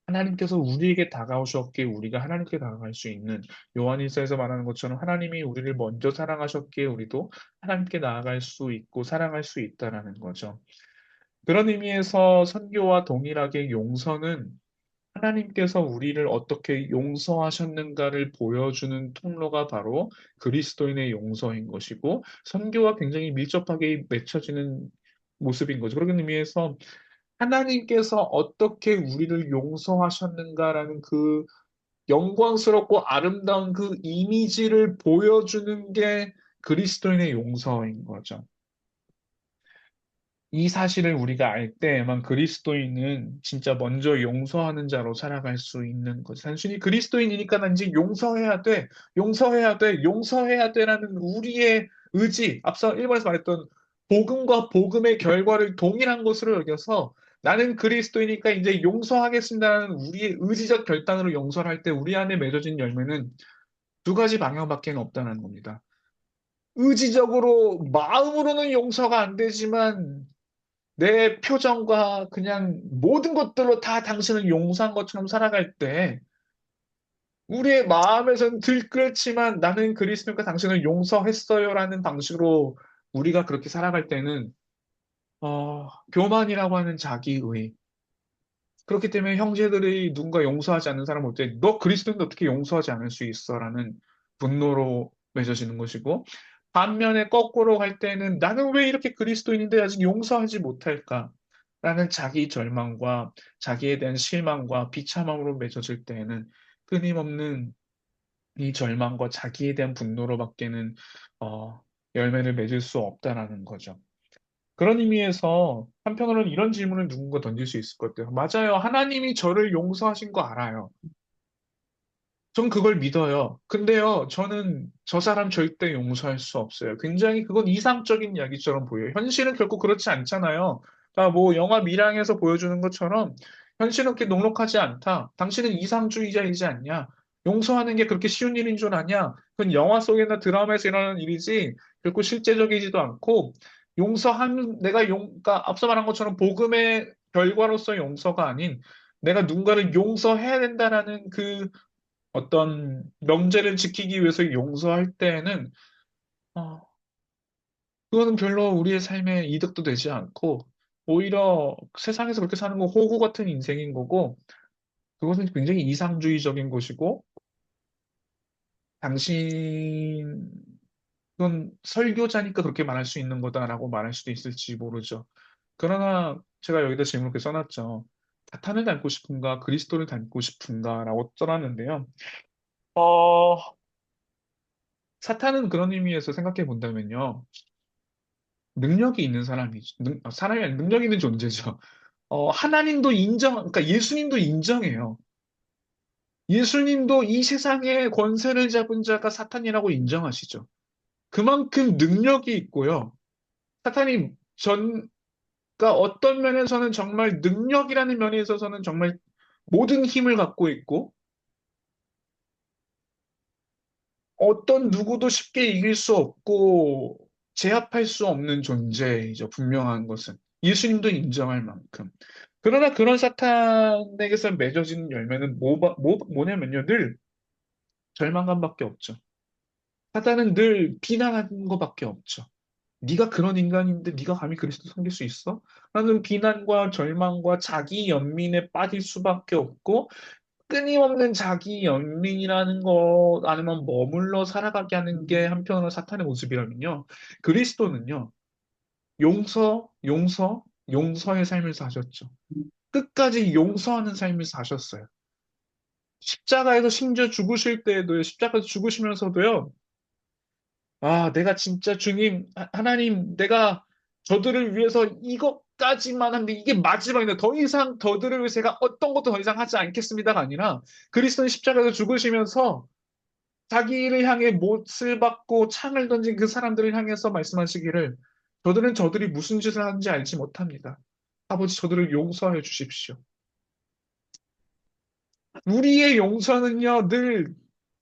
하나님께서 우리에게 다가오셨기에 우리가 하나님께 다가갈 수 있는 요한일서에서 말하는 것처럼 하나님이 우리를 먼저 사랑하셨기에 우리도 하나님께 나아갈 수 있고 사랑할 수 있다라는 거죠. 그런 의미에서 선교와 동일하게 용서는 하나님께서 우리를 어떻게 용서하셨는가를 보여주는 통로가 바로 그리스도인의 용서인 것이고 선교와 굉장히 밀접하게 맺혀지는 모습인 거죠. 그런 의미에서 하나님께서 어떻게 우리를 용서하셨는가라는 그 영광스럽고 아름다운 그 이미지를 보여주는 게 그리스도인의 용서인 거죠. 이 사실을 우리가 알 때에만 그리스도인은 진짜 먼저 용서하는 자로 살아갈 수 있는 거죠. 단순히 그리스도인이니까 난 이제 용서해야 돼, 용서해야 돼, 용서해야 돼라는 우리의 의지, 앞서 1번에서 말했던 복음과 복음의 결과를 동일한 것으로 여겨서 나는 그리스도이니까 이제 용서하겠습니다라는 우리의 의지적 결단으로 용서를 할 때 우리 안에 맺어진 열매는 두 가지 방향밖에 없다는 겁니다. 의지적으로 마음으로는 용서가 안 되지만 내 표정과 그냥 모든 것들로 다 당신을 용서한 것처럼 살아갈 때 우리의 마음에선 들끓지만 나는 그리스도님과 당신을 용서했어요라는 방식으로 우리가 그렇게 살아갈 때는 교만이라고 하는 자기의 그렇기 때문에 형제들이 누군가 용서하지 않는 사람 올 때 너 그리스도인도 어떻게 용서하지 않을 수 있어라는 분노로 맺어지는 것이고 반면에 거꾸로 갈 때는 나는 왜 이렇게 그리스도인인데 아직 용서하지 못할까? 라는 자기 절망과 자기에 대한 실망과 비참함으로 맺어질 때에는 끊임없는 이 절망과 자기에 대한 분노로밖에는 열매를 맺을 수 없다라는 거죠. 그런 의미에서 한편으로는 이런 질문을 누군가 던질 수 있을 것 같아요. 맞아요. 하나님이 저를 용서하신 거 알아요. 전 그걸 믿어요. 근데요, 저는 저 사람 절대 용서할 수 없어요. 굉장히 그건 이상적인 이야기처럼 보여요. 현실은 결코 그렇지 않잖아요. 그러니까 뭐 영화 미랑에서 보여주는 것처럼 현실은 그렇게 녹록하지 않다. 당신은 이상주의자이지 않냐? 용서하는 게 그렇게 쉬운 일인 줄 아냐? 그건 영화 속이나 드라마에서 일어나는 일이지 결코 실제적이지도 않고 그러니까 앞서 말한 것처럼 복음의 결과로서 용서가 아닌 내가 누군가를 용서해야 된다라는 그 어떤 명제를 지키기 위해서 용서할 때에는 어, 그거는 별로 우리의 삶에 이득도 되지 않고 오히려 세상에서 그렇게 사는 거 호구 같은 인생인 거고 그것은 굉장히 이상주의적인 것이고 당신 그건 설교자니까 그렇게 말할 수 있는 거다라고 말할 수도 있을지 모르죠. 그러나 제가 여기다 질문을 이렇게 써놨죠. 사탄을 닮고 싶은가 그리스도를 닮고 싶은가라고 써놨는데요. 어, 사탄은 그런 의미에서 생각해 본다면요. 능력이 있는 사람이죠. 사람이 아니라 능력 있는 존재죠. 하나님도 그러니까 예수님도 인정해요. 예수님도 이 세상의 권세를 잡은 자가 사탄이라고 인정하시죠. 그만큼 능력이 있고요. 사탄이 그러니까 어떤 면에서는 정말 능력이라는 면에 있어서는 정말 모든 힘을 갖고 있고, 어떤 누구도 쉽게 이길 수 없고, 제압할 수 없는 존재이죠. 분명한 것은. 예수님도 인정할 만큼. 그러나 그런 사탄에게서 맺어지는 열매는 뭐냐면요. 늘 절망감밖에 없죠. 사탄은 늘 비난하는 것밖에 없죠. 네가 그런 인간인데 네가 감히 그리스도 섬길 수 있어? 라는 비난과 절망과 자기 연민에 빠질 수밖에 없고 끊임없는 자기 연민이라는 것 안에만 머물러 살아가게 하는 게 한편으로 사탄의 모습이라면요. 그리스도는요. 용서, 용서, 용서의 삶을 사셨죠. 끝까지 용서하는 삶을 사셨어요. 십자가에서 심지어 죽으실 때에도요, 십자가에서 죽으시면서도요, 내가 진짜 주님, 하나님, 내가 저들을 위해서 이것까지만 하는데 이게 마지막인데 더 이상 저들을 위해서 제가 어떤 것도 더 이상 하지 않겠습니다가 아니라 그리스도는 십자가에서 죽으시면서 자기를 향해 못을 받고 창을 던진 그 사람들을 향해서 말씀하시기를 저들은 저들이 무슨 짓을 하는지 알지 못합니다. 아버지 저들을 용서해 주십시오. 우리의 용서는요, 늘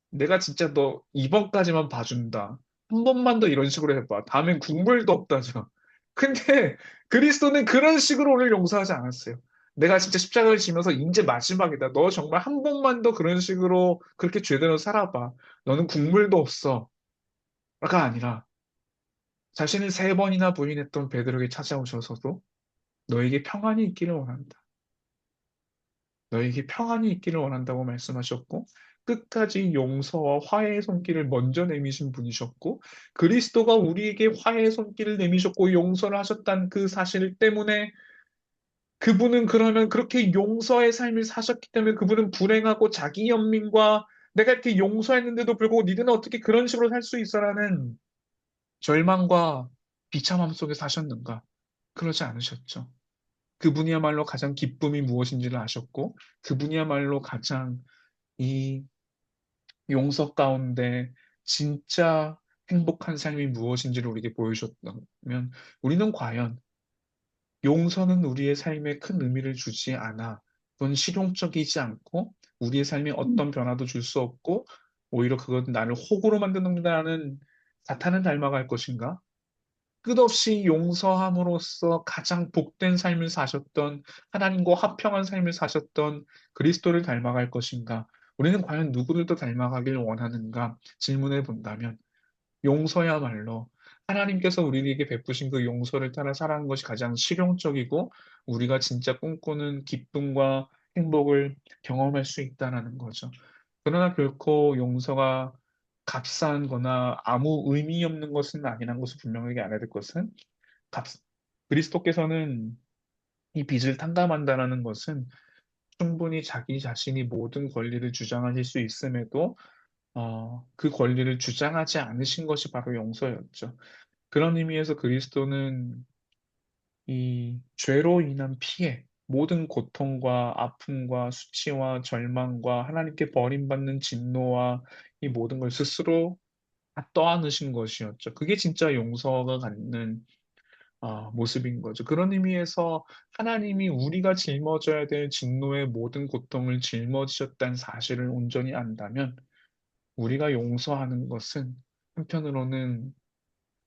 내가 진짜 너 이번까지만 봐준다. 한 번만 더 이런 식으로 해봐. 다음엔 국물도 없다죠. 근데 그리스도는 그런 식으로 우리를 용서하지 않았어요. 내가 진짜 십자가를 지면서 이제 마지막이다. 너 정말 한 번만 더 그런 식으로 그렇게 제대로 살아봐. 너는 국물도 없어. 가 아니라 자신을 세 번이나 부인했던 베드로에게 찾아오셔서도 너에게 평안이 있기를 원한다. 너에게 평안이 있기를 원한다고 말씀하셨고, 끝까지 용서와 화해의 손길을 먼저 내미신 분이셨고, 그리스도가 우리에게 화해의 손길을 내미셨고 용서를 하셨다는 그 사실 때문에 그분은 그러면 그렇게 용서의 삶을 사셨기 때문에 그분은 불행하고 자기 연민과 내가 이렇게 용서했는데도 불구하고 니들은 어떻게 그런 식으로 살 수 있어라는 절망과 비참함 속에 사셨는가? 그러지 않으셨죠. 그분이야말로 가장 기쁨이 무엇인지를 아셨고, 그분이야말로 가장 이 용서 가운데 진짜 행복한 삶이 무엇인지를 우리에게 보여주셨다면, 우리는 과연 용서는 우리의 삶에 큰 의미를 주지 않아. 그건 실용적이지 않고, 우리의 삶에 어떤 변화도 줄 수 없고, 오히려 그건 나를 호구로 만드는다는 사탄을 닮아갈 것인가? 끝없이 용서함으로써 가장 복된 삶을 사셨던 하나님과 화평한 삶을 사셨던 그리스도를 닮아갈 것인가? 우리는 과연 누구를 더 닮아가길 원하는가? 질문해 본다면 용서야말로 하나님께서 우리에게 베푸신 그 용서를 따라 살아가는 것이 가장 실용적이고 우리가 진짜 꿈꾸는 기쁨과 행복을 경험할 수 있다는 거죠. 그러나 결코 용서가 값싼 거나 아무 의미 없는 것은 아니라는 것을 분명하게 알아야 될 것은 값, 그리스도께서는 이 빚을 탕감한다라는 것은 충분히 자기 자신이 모든 권리를 주장하실 수 있음에도 그 권리를 주장하지 않으신 것이 바로 용서였죠. 그런 의미에서 그리스도는 이 죄로 인한 피해, 모든 고통과 아픔과 수치와 절망과 하나님께 버림받는 진노와 이 모든 걸 스스로 다 떠안으신 것이었죠. 그게 진짜 용서가 갖는 모습인 거죠. 그런 의미에서 하나님이 우리가 짊어져야 될 진노의 모든 고통을 짊어지셨다는 사실을 온전히 안다면 우리가 용서하는 것은 한편으로는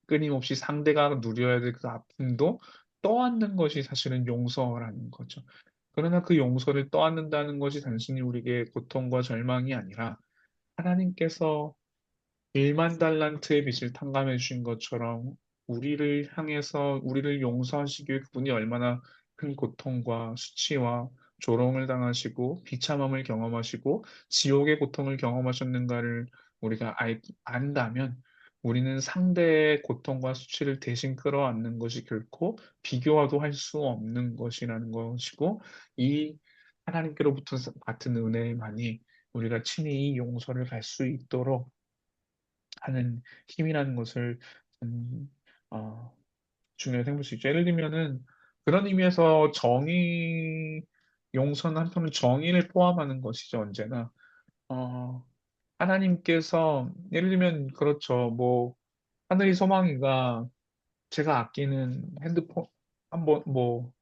끊임없이 상대가 누려야 될 그 아픔도 떠안는 것이 사실은 용서라는 거죠. 그러나 그 용서를 떠안는다는 것이 단순히 우리에게 고통과 절망이 아니라 하나님께서 1만 달란트의 빚을 탕감해 주신 것처럼 우리를 향해서 우리를 용서하시기 위해 그분이 얼마나 큰 고통과 수치와 조롱을 당하시고 비참함을 경험하시고 지옥의 고통을 경험하셨는가를 우리가 안다면 우리는 상대의 고통과 수치를 대신 끌어안는 것이 결코 비교와도 할 수 없는 것이라는 것이고 이 하나님께로부터 같은 은혜만이 우리가 친히 이 용서를 갈 수 있도록 하는 힘이라는 것을 음, 어, 중요하게 생각할 수 있죠. 예를 들면은 그런 의미에서 용서는 한편으로 정의를 포함하는 것이죠, 언제나. 어, 하나님께서 예를 들면 그렇죠. 뭐 하늘이 소망이가 제가 아끼는 핸드폰 한번 뭐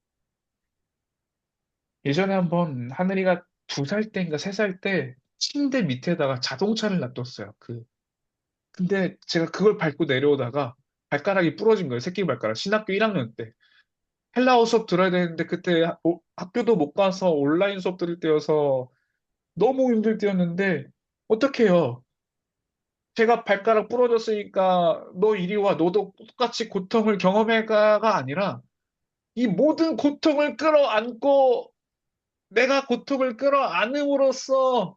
예전에 한번 하늘이가 2살 때인가 3살 때 침대 밑에다가 자동차를 놔뒀어요. 근데 제가 그걸 밟고 내려오다가 발가락이 부러진 거예요. 새끼 발가락. 신학교 1학년 때. 헬라어 수업 들어야 되는데 그때 학교도 못 가서 온라인 수업 들을 때여서 너무 힘들 때였는데 어떡해요. 제가 발가락 부러졌으니까 너 이리 와. 너도 똑같이 고통을 경험해가가 아니라 이 모든 고통을 끌어안고 내가 고통을 끌어안음으로써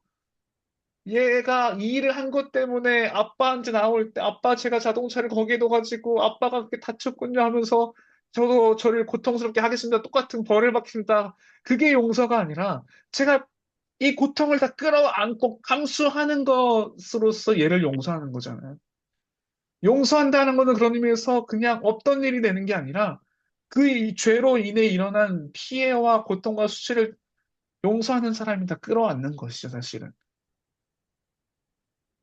얘가 이 일을 한 것 때문에 아빠한테 나올 때 아빠 제가 자동차를 거기에 둬가지고 아빠가 그렇게 다쳤군요 하면서 저도 저를 고통스럽게 하겠습니다. 똑같은 벌을 받습니다. 그게 용서가 아니라 제가 이 고통을 다 끌어안고 감수하는 것으로서 얘를 용서하는 거잖아요. 용서한다는 것은 그런 의미에서 그냥 없던 일이 되는 게 아니라 그 이 죄로 인해 일어난 피해와 고통과 수치를 용서하는 사람이 다 끌어안는 것이죠, 사실은.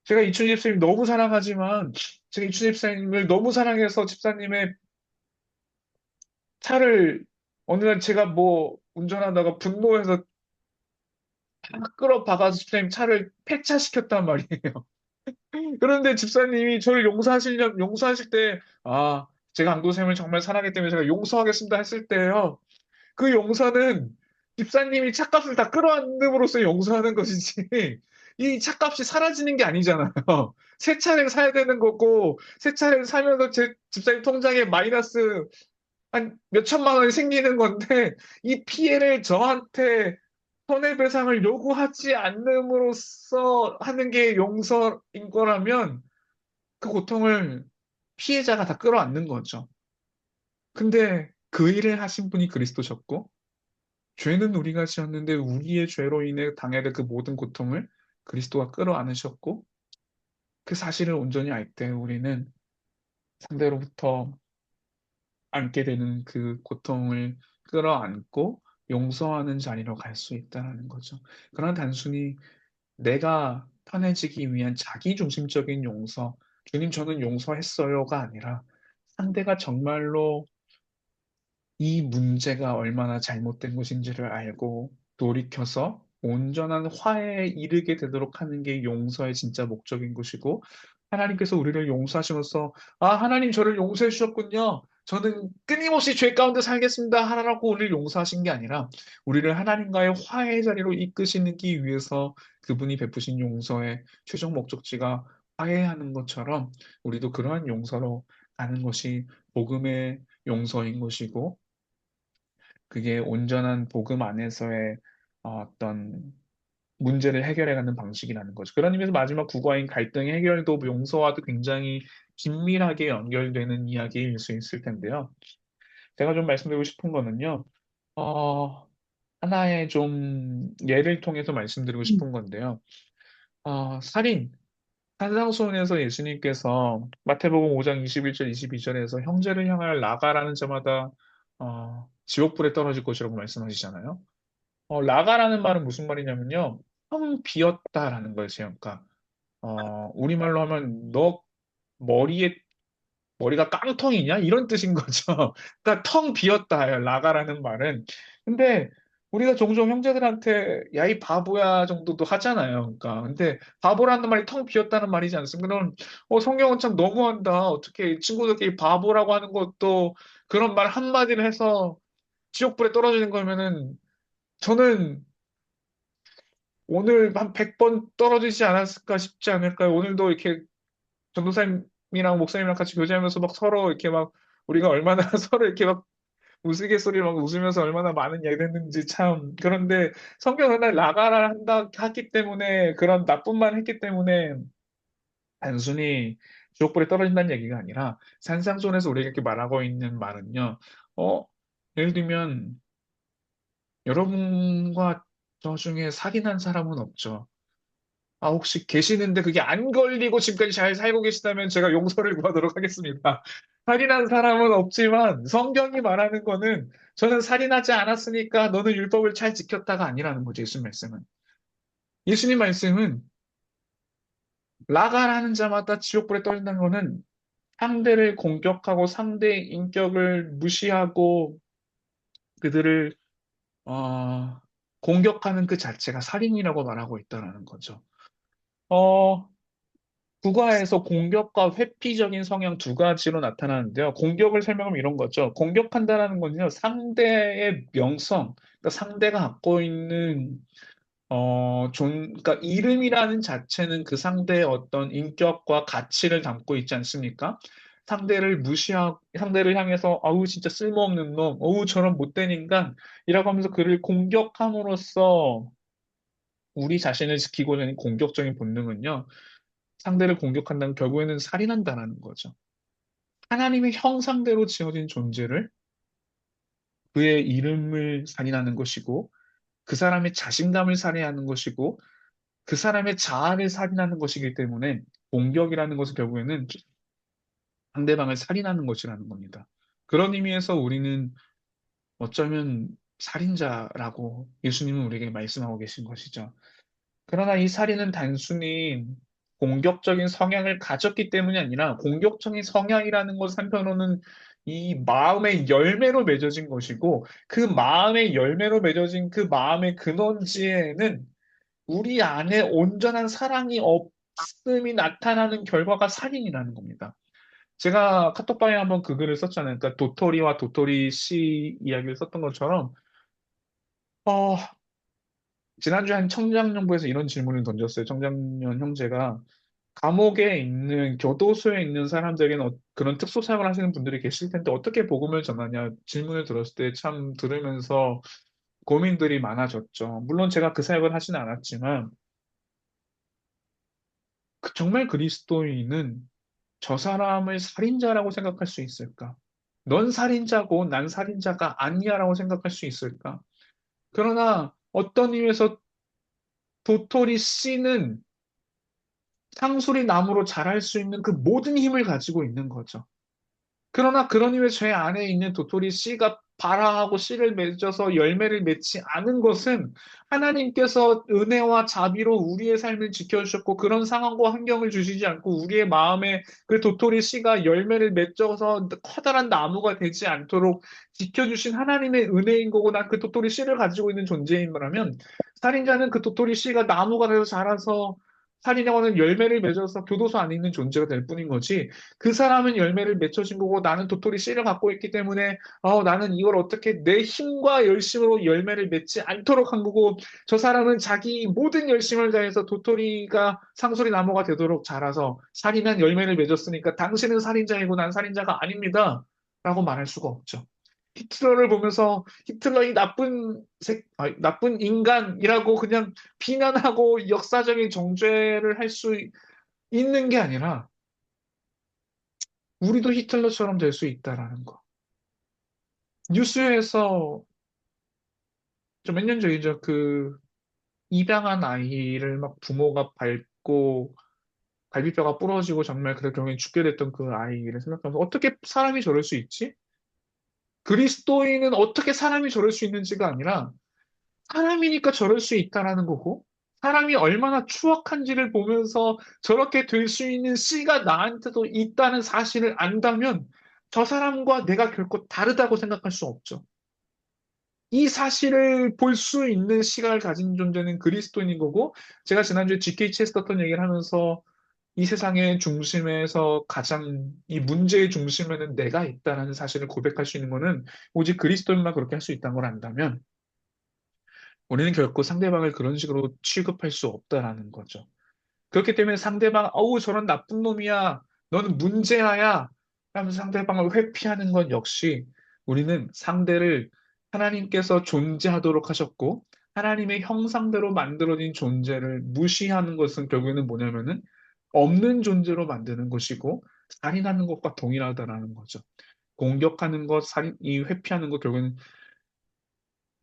제가 이춘 집사님 너무 사랑하지만 제가 이춘 집사님을 너무 사랑해서 집사님의 차를 어느 날 제가 뭐 운전하다가 분노해서 다 끌어박아서 집사님 차를 폐차시켰단 말이에요. 그런데 집사님이 저를 용서하실 때, 아, 제가 안도샘을 정말 사랑하기 때문에 제가 용서하겠습니다 했을 때요. 그 용서는 집사님이 차값을 다 끌어안음으로써 용서하는 것이지, 이 차값이 사라지는 게 아니잖아요. 새 차를 사야 되는 거고, 새 차를 사면서 제 집사님 통장에 마이너스 한 몇천만 원이 생기는 건데, 이 피해를 저한테 손해배상을 요구하지 않음으로써 하는 게 용서인 거라면, 그 고통을 피해자가 다 끌어안는 거죠. 근데 그 일을 하신 분이 그리스도셨고, 죄는 우리가 지었는데 우리의 죄로 인해 당해야 될 그 모든 고통을 그리스도가 끌어안으셨고, 그 사실을 온전히 알 때 우리는 상대로부터 안게 되는 그 고통을 끌어안고 용서하는 자리로 갈 수 있다는 거죠. 그런 단순히 내가 편해지기 위한 자기중심적인 용서, 주님 저는 용서했어요가 아니라 상대가 정말로 이 문제가 얼마나 잘못된 것인지를 알고 돌이켜서 온전한 화해에 이르게 되도록 하는 게 용서의 진짜 목적인 것이고, 하나님께서 우리를 용서하심으로써 아 하나님 저를 용서해 주셨군요, 저는 끊임없이 죄 가운데 살겠습니다 하라고 우리를 용서하신 게 아니라 우리를 하나님과의 화해의 자리로 이끄시기 위해서 그분이 베푸신 용서의 최종 목적지가 화해하는 것처럼, 우리도 그러한 용서로 가는 것이 복음의 용서인 것이고, 그게 온전한 복음 안에서의 어떤 문제를 해결해가는 방식이라는 거죠. 그런 의미에서 마지막 국어인 갈등의 해결도 용서와도 굉장히 긴밀하게 연결되는 이야기일 수 있을 텐데요. 제가 좀 말씀드리고 싶은 거는요. 어, 하나의 좀 예를 통해서 말씀드리고 싶은 건데요. 살인, 산상수훈에서 예수님께서 마태복음 5장 21절, 22절에서 형제를 향하여 나가라는 자마다 지옥불에 떨어질 것이라고 말씀하시잖아요. 라가라는 말은 무슨 말이냐면요. 텅 비었다라는 거예요, 그러니까. 우리말로 하면 너 머리에, 머리가 깡통이냐? 이런 뜻인 거죠. 그러니까 텅 비었다예요, 라가라는 말은. 근데 우리가 종종 형제들한테 야, 이 바보야 정도도 하잖아요. 그러니까. 근데 바보라는 말이 텅 비었다는 말이지 않습니까? 그럼, 성경은 참 너무한다. 어떻게 친구들끼리 바보라고 하는 것도 그런 말 한마디를 해서 지옥불에 떨어지는 거면은 저는 오늘 한 100번 떨어지지 않았을까 싶지 않을까요? 오늘도 이렇게 전도사님이랑 목사님이랑 같이 교제하면서 막 서로 이렇게 막 우리가 얼마나 서로 이렇게 막 우스갯소리를 막 웃으면서 얼마나 많은 이야기를 했는지 참. 그런데 성경은 날 나가라 한다 하기 때문에, 그런 나쁜 말 했기 때문에 단순히 지옥불에 떨어진다는 얘기가 아니라, 산상수훈에서 우리가 이렇게 말하고 있는 말은요. 어, 예를 들면 여러분과 저 중에 사귀는 사람은 없죠. 혹시 계시는데 그게 안 걸리고 지금까지 잘 살고 계시다면 제가 용서를 구하도록 하겠습니다. 살인한 사람은 없지만 성경이 말하는 거는 저는 살인하지 않았으니까 너는 율법을 잘 지켰다가 아니라는 거죠. 예수님 말씀은. 예수님 말씀은 라가라는 자마다 지옥불에 떨린다는 거는 상대를 공격하고 상대의 인격을 무시하고 그들을 어, 공격하는 그 자체가 살인이라고 말하고 있다는 거죠. 어, 국어에서 공격과 회피적인 성향 두 가지로 나타나는데요. 공격을 설명하면 이런 거죠. 공격한다라는 건요, 상대의 명성, 그러니까 상대가 갖고 있는 그러니까 이름이라는 자체는 그 상대의 어떤 인격과 가치를 담고 있지 않습니까? 상대를 향해서 아우 진짜 쓸모없는 놈, 어우 저런 못된 인간이라고 하면서 그를 공격함으로써 우리 자신을 지키고자 하는 공격적인 본능은요, 상대를 공격한다면 결국에는 살인한다는 거죠. 하나님의 형상대로 지어진 존재를, 그의 이름을 살인하는 것이고, 그 사람의 자신감을 살해하는 것이고, 그 사람의 자아를 살인하는 것이기 때문에 공격이라는 것은 결국에는 상대방을 살인하는 것이라는 겁니다. 그런 의미에서 우리는 어쩌면 살인자라고 예수님은 우리에게 말씀하고 계신 것이죠. 그러나 이 살인은 단순히 공격적인 성향을 가졌기 때문이 아니라, 공격적인 성향이라는 것을 한편으로는 이 마음의 열매로 맺어진 것이고, 그 마음의 열매로 맺어진 그 마음의 근원지에는 우리 안에 온전한 사랑이 없음이 나타나는 결과가 살인이라는 겁니다. 제가 카톡방에 한번 그 글을 썼잖아요. 그러니까 도토리와 도토리 씨 이야기를 썼던 것처럼, 어, 지난주에 한 청장년부에서 이런 질문을 던졌어요. 청장년 형제가 감옥에 있는, 교도소에 있는 사람들에게는 그런 특수 사역을 하시는 분들이 계실 텐데 어떻게 복음을 전하냐 질문을 들었을 때 참 들으면서 고민들이 많아졌죠. 물론 제가 그 사역을 하지는 않았지만, 정말 그리스도인은 저 사람을 살인자라고 생각할 수 있을까? 넌 살인자고 난 살인자가 아니야라고 생각할 수 있을까? 그러나 어떤 의미에서 도토리 씨는 상수리 나무로 자랄 수 있는 그 모든 힘을 가지고 있는 거죠. 그러나 그런 이유에 제 안에 있는 도토리 씨가 발화하고 씨를 맺어서 열매를 맺지 않은 것은 하나님께서 은혜와 자비로 우리의 삶을 지켜주셨고 그런 상황과 환경을 주시지 않고 우리의 마음에 그 도토리 씨가 열매를 맺어서 커다란 나무가 되지 않도록 지켜주신 하나님의 은혜인 거고 난 그 도토리 씨를 가지고 있는 존재인 거라면 살인자는 그 도토리 씨가 나무가 돼서 자라서 살인자는 열매를 맺어서 교도소 안에 있는 존재가 될 뿐인 거지 그 사람은 열매를 맺혀진 거고 나는 도토리 씨를 갖고 있기 때문에 나는 이걸 어떻게 내 힘과 열심으로 열매를 맺지 않도록 한 거고 저 사람은 자기 모든 열심을 다해서 도토리가 상소리 나무가 되도록 자라서 살인한 열매를 맺었으니까 당신은 살인자이고 난 살인자가 아닙니다. 라고 말할 수가 없죠. 히틀러를 보면서 히틀러이 나쁜 인간이라고 그냥 비난하고 역사적인 정죄를 할 수 있는 게 아니라 우리도 히틀러처럼 될 수 있다라는 거. 뉴스에서 좀 몇 년 전이죠. 그 입양한 아이를 막 부모가 밟고 갈비뼈가 부러지고 정말 그 경우에 죽게 됐던 그 아이를 생각하면서 어떻게 사람이 저럴 수 있지? 그리스도인은 어떻게 사람이 저럴 수 있는지가 아니라 사람이니까 저럴 수 있다라는 거고 사람이 얼마나 추악한지를 보면서 저렇게 될 수 있는 씨가 나한테도 있다는 사실을 안다면 저 사람과 내가 결코 다르다고 생각할 수 없죠. 이 사실을 볼 수 있는 시각을 가진 존재는 그리스도인인 거고, 제가 지난주에 GK 체스터턴 얘기를 하면서 이 세상의 중심에서 가장 이 문제의 중심에는 내가 있다는 사실을 고백할 수 있는 거는 오직 그리스도인만 그렇게 할 수 있다는 걸 안다면 우리는 결코 상대방을 그런 식으로 취급할 수 없다라는 거죠. 그렇기 때문에 상대방, 어우, 저런 나쁜 놈이야. 너는 문제아야. 하면서 상대방을 회피하는 건 역시 우리는 상대를 하나님께서 존재하도록 하셨고, 하나님의 형상대로 만들어진 존재를 무시하는 것은 결국에는 뭐냐면은 없는 존재로 만드는 것이고, 살인하는 것과 동일하다라는 거죠. 공격하는 것, 이 회피하는 것 결국에는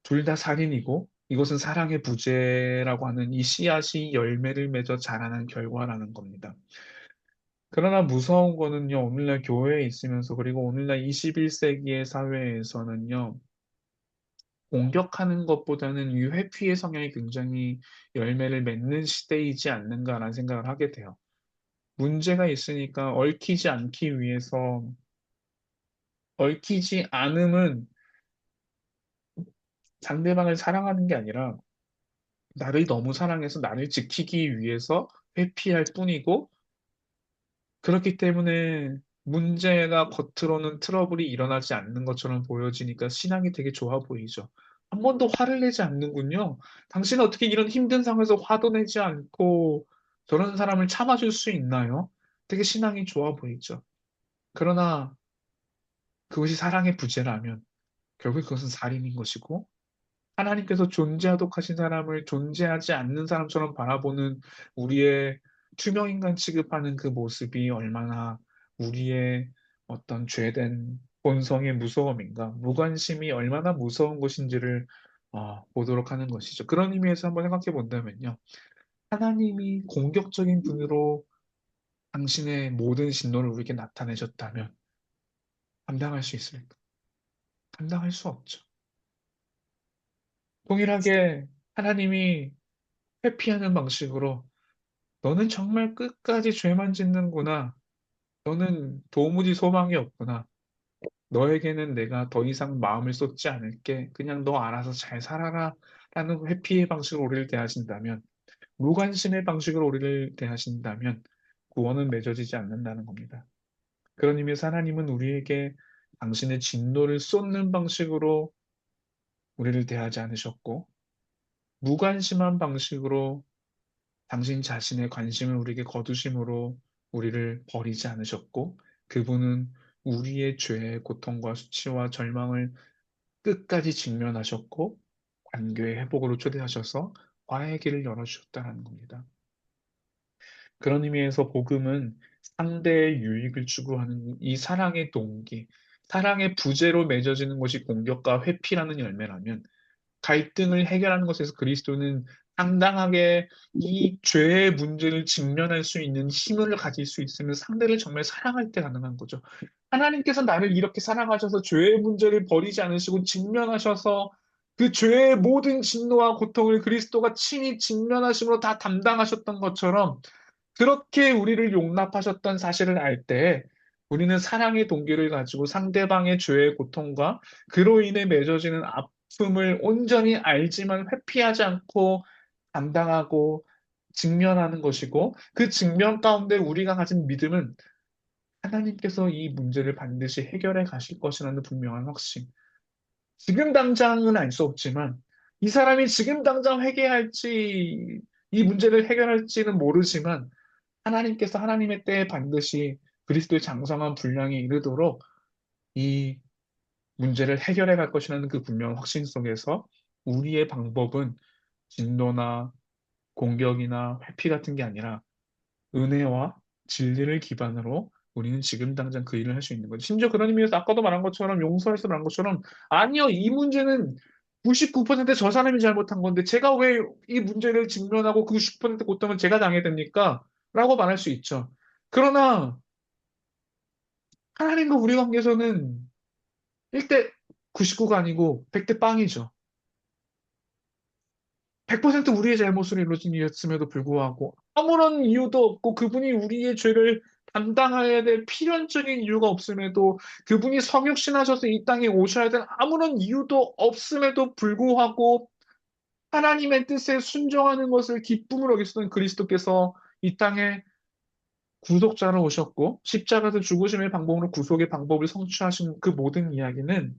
둘 다 살인이고, 이것은 사랑의 부재라고 하는 이 씨앗이 열매를 맺어 자라는 결과라는 겁니다. 그러나 무서운 거는요, 오늘날 교회에 있으면서, 그리고 오늘날 21세기의 사회에서는요, 공격하는 것보다는 이 회피의 성향이 굉장히 열매를 맺는 시대이지 않는가라는 생각을 하게 돼요. 문제가 있으니까 얽히지 않기 위해서, 얽히지 않음은 상대방을 사랑하는 게 아니라, 나를 너무 사랑해서 나를 지키기 위해서 회피할 뿐이고, 그렇기 때문에 문제가 겉으로는 트러블이 일어나지 않는 것처럼 보여지니까 신앙이 되게 좋아 보이죠. 한 번도 화를 내지 않는군요. 당신은 어떻게 이런 힘든 상황에서 화도 내지 않고 저런 사람을 참아줄 수 있나요? 되게 신앙이 좋아 보이죠. 그러나 그것이 사랑의 부재라면 결국 그것은 살인인 것이고 하나님께서 존재하도록 하신 사람을 존재하지 않는 사람처럼 바라보는 우리의 투명인간 취급하는 그 모습이 얼마나 우리의 어떤 죄된 본성의 무서움인가, 무관심이 얼마나 무서운 것인지를 보도록 하는 것이죠. 그런 의미에서 한번 생각해 본다면요. 하나님이 공격적인 분으로 당신의 모든 진노를 우리에게 나타내셨다면 감당할 수 있을까? 감당할 수 없죠. 동일하게 하나님이 회피하는 방식으로 너는 정말 끝까지 죄만 짓는구나. 너는 도무지 소망이 없구나. 너에게는 내가 더 이상 마음을 쏟지 않을게. 그냥 너 알아서 잘 살아라. 라는 회피의 방식으로 우리를 대하신다면 무관심의 방식으로 우리를 대하신다면 구원은 맺어지지 않는다는 겁니다. 그런 의미에서 하나님은 우리에게 당신의 진노를 쏟는 방식으로 우리를 대하지 않으셨고, 무관심한 방식으로 당신 자신의 관심을 우리에게 거두심으로 우리를 버리지 않으셨고, 그분은 우리의 죄의 고통과 수치와 절망을 끝까지 직면하셨고, 관계의 회복으로 초대하셔서 화해의 길을 열어주셨다는 겁니다. 그런 의미에서 복음은 상대의 유익을 추구하는 이 사랑의 동기, 사랑의 부재로 맺어지는 것이 공격과 회피라는 열매라면, 갈등을 해결하는 것에서 그리스도는 당당하게 이 죄의 문제를 직면할 수 있는 힘을 가질 수 있으면 상대를 정말 사랑할 때 가능한 거죠. 하나님께서 나를 이렇게 사랑하셔서 죄의 문제를 버리지 않으시고 직면하셔서 그 죄의 모든 진노와 고통을 그리스도가 친히 직면하심으로 다 담당하셨던 것처럼 그렇게 우리를 용납하셨던 사실을 알 때 우리는 사랑의 동기를 가지고 상대방의 죄의 고통과 그로 인해 맺어지는 아픔을 온전히 알지만 회피하지 않고 감당하고 직면하는 것이고 그 직면 가운데 우리가 가진 믿음은 하나님께서 이 문제를 반드시 해결해 가실 것이라는 분명한 확신. 지금 당장은 알 수 없지만 이 사람이 지금 당장 회개할지 이 문제를 해결할지는 모르지만 하나님께서 하나님의 때에 반드시 그리스도의 장성한 분량에 이르도록 이 문제를 해결해 갈 것이라는 그 분명한 확신 속에서 우리의 방법은 진노나 공격이나 회피 같은 게 아니라 은혜와 진리를 기반으로 우리는 지금 당장 그 일을 할 수 있는 거죠. 심지어 그런 의미에서 아까도 말한 것처럼 용서해서 말한 것처럼 아니요, 이 문제는 99%저 사람이 잘못한 건데 제가 왜 이 문제를 직면하고 그 10% 고통은 제가 당해야 됩니까? 라고 말할 수 있죠. 그러나 하나님과 우리 관계에서는 1대 99가 아니고 100대 빵이죠. 100% 우리의 잘못으로 이루어진 일이었음에도 불구하고 아무런 이유도 없고 그분이 우리의 죄를 담당해야 될 필연적인 이유가 없음에도 그분이 성육신하셔서 이 땅에 오셔야 될 아무런 이유도 없음에도 불구하고 하나님의 뜻에 순종하는 것을 기쁨으로 여기시던 그리스도께서 이 땅에 구속자로 오셨고 십자가에서 죽으심의 방법으로 구속의 방법을 성취하신 그 모든 이야기는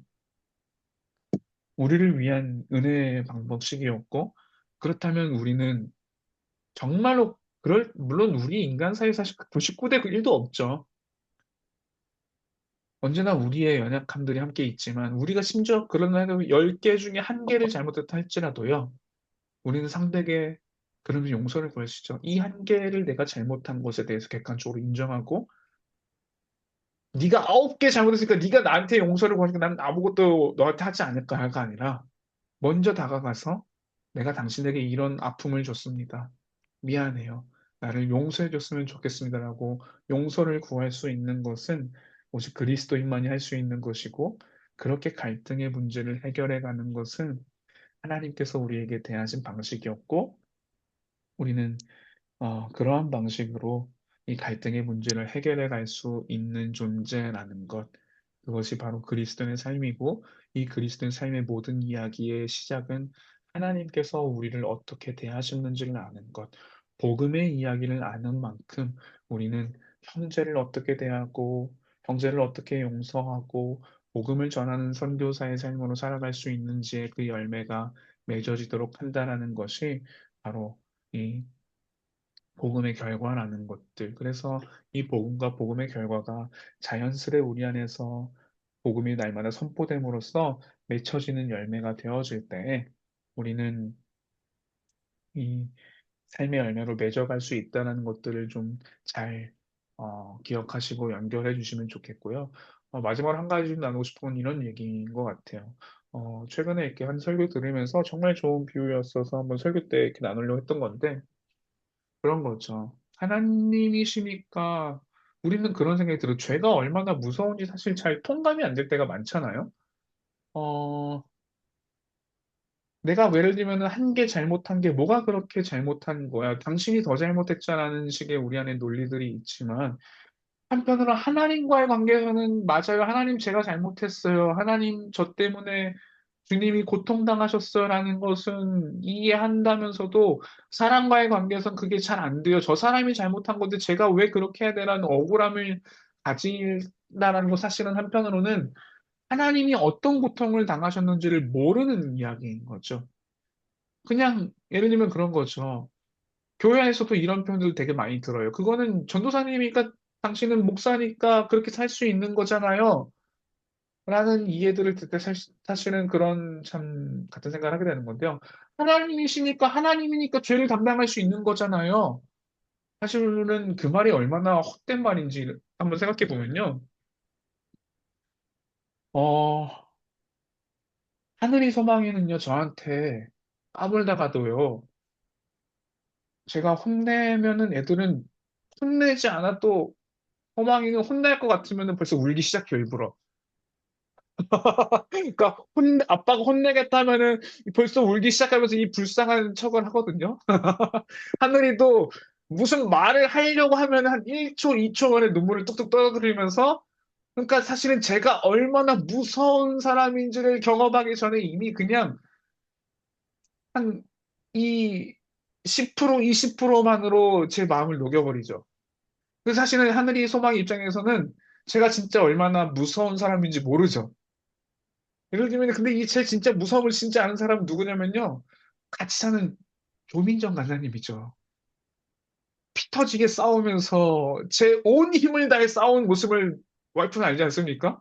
우리를 위한 은혜의 방법식이었고 그렇다면 우리는 정말로 물론 우리 인간 사이 사실 99대 1도 없죠. 언제나 우리의 연약함들이 함께 있지만 우리가 심지어 그런 해도 10개 중에 1개를 잘못했다 할지라도요. 우리는 상대에게 그러면 용서를 구할 수 있죠. 이 1개를 내가 잘못한 것에 대해서 객관적으로 인정하고 네가 9개 잘못했으니까 네가 나한테 용서를 구하니까 난 아무것도 너한테 하지 않을까가 아니라 먼저 다가가서 내가 당신에게 이런 아픔을 줬습니다. 미안해요. 나를 용서해 줬으면 좋겠습니다라고 용서를 구할 수 있는 것은 오직 그리스도인만이 할 수 있는 것이고 그렇게 갈등의 문제를 해결해 가는 것은 하나님께서 우리에게 대하신 방식이었고 우리는 그러한 방식으로 이 갈등의 문제를 해결해 갈 수 있는 존재라는 것. 그것이 바로 그리스도의 삶이고, 이 그리스도의 삶의 모든 이야기의 시작은 하나님께서 우리를 어떻게 대하셨는지를 아는 것. 복음의 이야기를 아는 만큼 우리는 형제를 어떻게 대하고, 형제를 어떻게 용서하고, 복음을 전하는 선교사의 삶으로 살아갈 수 있는지의 그 열매가 맺어지도록 한다라는 것이 바로 이 복음의 결과라는 것들. 그래서 이 복음과 복음의 결과가 자연스레 우리 안에서 복음이 날마다 선포됨으로써 맺혀지는 열매가 되어질 때 우리는 이 삶의 열매로 맺어갈 수 있다는 것들을 좀 잘 기억하시고 연결해 주시면 좋겠고요. 마지막으로 한 가지 좀 나누고 싶은 건 이런 얘기인 것 같아요. 최근에 이렇게 한 설교 들으면서 정말 좋은 비유였어서 한번 설교 때 이렇게 나누려고 했던 건데 그런 거죠. 하나님이시니까 우리는 그런 생각이 들어요. 죄가 얼마나 무서운지 사실 잘 통감이 안 될 때가 많잖아요. 어, 내가 예를 들면 한 개 잘못한 게 뭐가 그렇게 잘못한 거야? 당신이 더 잘못했잖아는 식의 우리 안에 논리들이 있지만 한편으로 하나님과의 관계에서는 맞아요. 하나님 제가 잘못했어요. 하나님 저 때문에 주님이 고통당하셨어라는 것은 이해한다면서도 사람과의 관계에선 그게 잘 안 돼요. 저 사람이 잘못한 건데 제가 왜 그렇게 해야 되라는 억울함을 가진다라는 거 사실은 한편으로는 하나님이 어떤 고통을 당하셨는지를 모르는 이야기인 거죠. 그냥 예를 들면 그런 거죠. 교회에서도 이런 표현들 되게 많이 들어요. 그거는 전도사님이니까 당신은 목사니까 그렇게 살 수 있는 거잖아요. 라는 이해들을 듣때 사실은 그런 참 같은 생각을 하게 되는 건데요. 하나님이니까 죄를 담당할 수 있는 거잖아요. 사실은 그 말이 얼마나 헛된 말인지 한번 생각해 보면요. 어, 하늘이 소망이는요, 저한테 까불다가도요, 제가 혼내면은 애들은 혼내지 않아도 소망이는 혼날 것 같으면은 벌써 울기 시작해요, 일부러. 그러니까 아빠가 혼내겠다면은 벌써 울기 시작하면서 이 불쌍한 척을 하거든요. 하늘이도 무슨 말을 하려고 하면 한 1초, 2초 만에 눈물을 뚝뚝 떨어뜨리면서 그러니까 사실은 제가 얼마나 무서운 사람인지를 경험하기 전에 이미 그냥 한 이 10%, 20%만으로 제 마음을 녹여버리죠. 그 사실은 하늘이 소망 입장에서는 제가 진짜 얼마나 무서운 사람인지 모르죠. 예를 들면 근데 이 제 진짜 무서움을 진짜 아는 사람은 누구냐면요. 같이 사는 조민정 간사님이죠. 피 터지게 싸우면서 제 온 힘을 다해 싸운 모습을 와이프는 알지 않습니까?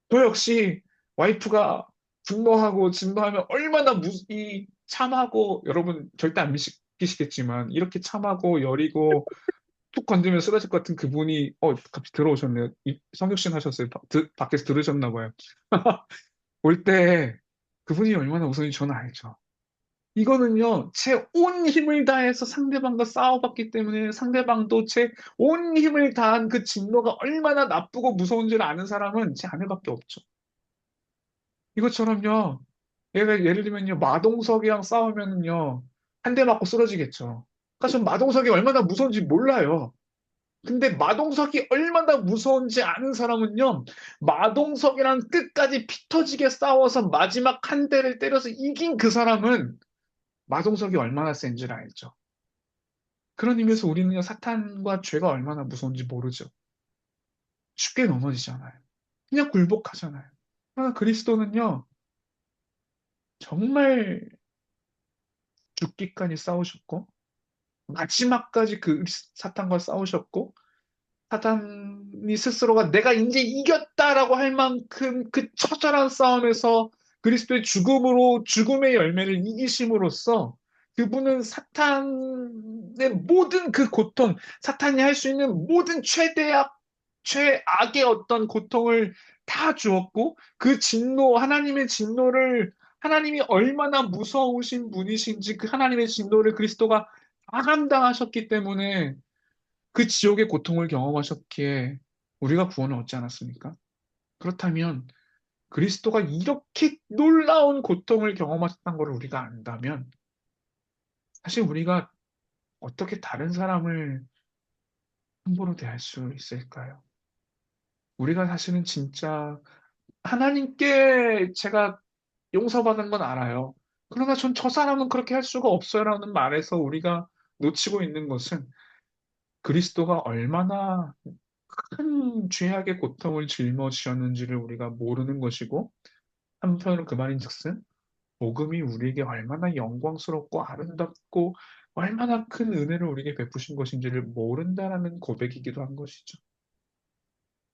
저 역시 와이프가 분노하고 진노하면 얼마나 이 참하고 여러분 절대 안 믿기시겠지만 이렇게 참하고 여리고 툭 건드면 쓰러질 것 같은 그분이 갑자기 들어오셨네요. 성육신 하셨어요. 밖에서 들으셨나 봐요. 올 때 그분이 얼마나 우선인지 저는 알죠. 이거는요, 제 온 힘을 다해서 상대방과 싸워봤기 때문에 상대방도 제 온 힘을 다한 그 진노가 얼마나 나쁘고 무서운지를 아는 사람은 제 아내밖에 없죠. 이것처럼요, 예를 들면요, 마동석이랑 싸우면요, 한 대 맞고 쓰러지겠죠. 그러니까 전 마동석이 얼마나 무서운지 몰라요. 근데 마동석이 얼마나 무서운지 아는 사람은요, 마동석이랑 끝까지 피 터지게 싸워서 마지막 한 대를 때려서 이긴 그 사람은 마동석이 얼마나 센지를 알죠. 그런 의미에서 우리는요, 사탄과 죄가 얼마나 무서운지 모르죠. 쉽게 넘어지잖아요. 그냥 굴복하잖아요. 그러나 그리스도는요, 정말 죽기까지 싸우셨고, 마지막까지 그 사탄과 싸우셨고, 사탄이 스스로가 내가 이제 이겼다라고 할 만큼 그 처절한 싸움에서 그리스도의 죽음의 열매를 이기심으로써 그분은 사탄의 모든 그 고통, 사탄이 할 수 있는 모든 최악의 어떤 고통을 다 주었고 그 하나님의 진노를 하나님이 얼마나 무서우신 분이신지 그 하나님의 진노를 그리스도가 다 감당하셨기 때문에 그 지옥의 고통을 경험하셨기에 우리가 구원을 얻지 않았습니까? 그렇다면 그리스도가 이렇게 놀라운 고통을 경험하셨다는 것을 우리가 안다면 사실 우리가 어떻게 다른 사람을 함부로 대할 수 있을까요? 우리가 사실은 진짜 하나님께 제가 용서받은 건 알아요. 그러나 전 저 사람은 그렇게 할 수가 없어요라는 말에서 우리가 놓치고 있는 것은 그리스도가 얼마나 큰 죄악의 고통을 짊어지셨는지를 우리가 모르는 것이고 한편으로 그 말인즉슨 복음이 우리에게 얼마나 영광스럽고 아름답고 얼마나 큰 은혜를 우리에게 베푸신 것인지를 모른다라는 고백이기도 한 것이죠.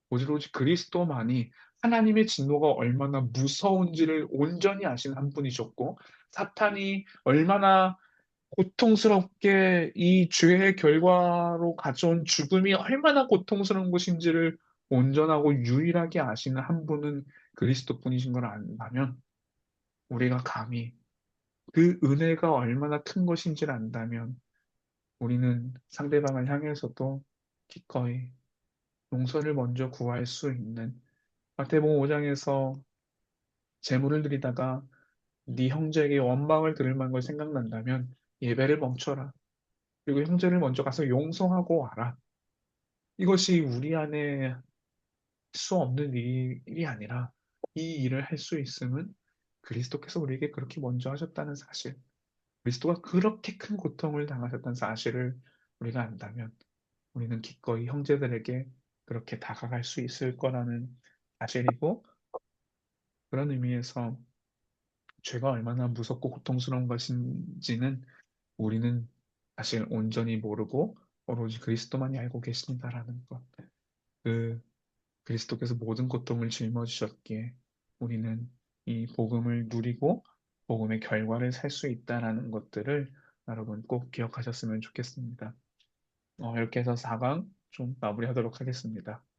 오직 그리스도만이 하나님의 진노가 얼마나 무서운지를 온전히 아시는 한 분이셨고 사탄이 얼마나 고통스럽게 이 죄의 결과로 가져온 죽음이 얼마나 고통스러운 것인지를 온전하고 유일하게 아시는 한 분은 그리스도뿐이신 걸 안다면 우리가 감히 그 은혜가 얼마나 큰 것인지를 안다면 우리는 상대방을 향해서도 기꺼이 용서를 먼저 구할 수 있는 마태복음 5장에서 제물을 드리다가 네 형제에게 원망을 들을 만한 걸 생각난다면 예배를 멈춰라. 그리고 형제를 먼저 가서 용서하고 와라. 이것이 우리 안에 할 수 없는 일이 아니라 이 일을 할 수 있음은 그리스도께서 우리에게 그렇게 먼저 하셨다는 사실, 그리스도가 그렇게 큰 고통을 당하셨다는 사실을 우리가 안다면 우리는 기꺼이 형제들에게 그렇게 다가갈 수 있을 거라는 사실이고, 그런 의미에서 죄가 얼마나 무섭고 고통스러운 것인지는 우리는 사실 온전히 모르고 오로지 그리스도만이 알고 계신다라는 것. 그 그리스도께서 모든 고통을 짊어지셨기에 우리는 이 복음을 누리고 복음의 결과를 살 수 있다라는 것들을 여러분 꼭 기억하셨으면 좋겠습니다. 이렇게 해서 4강 좀 마무리하도록 하겠습니다.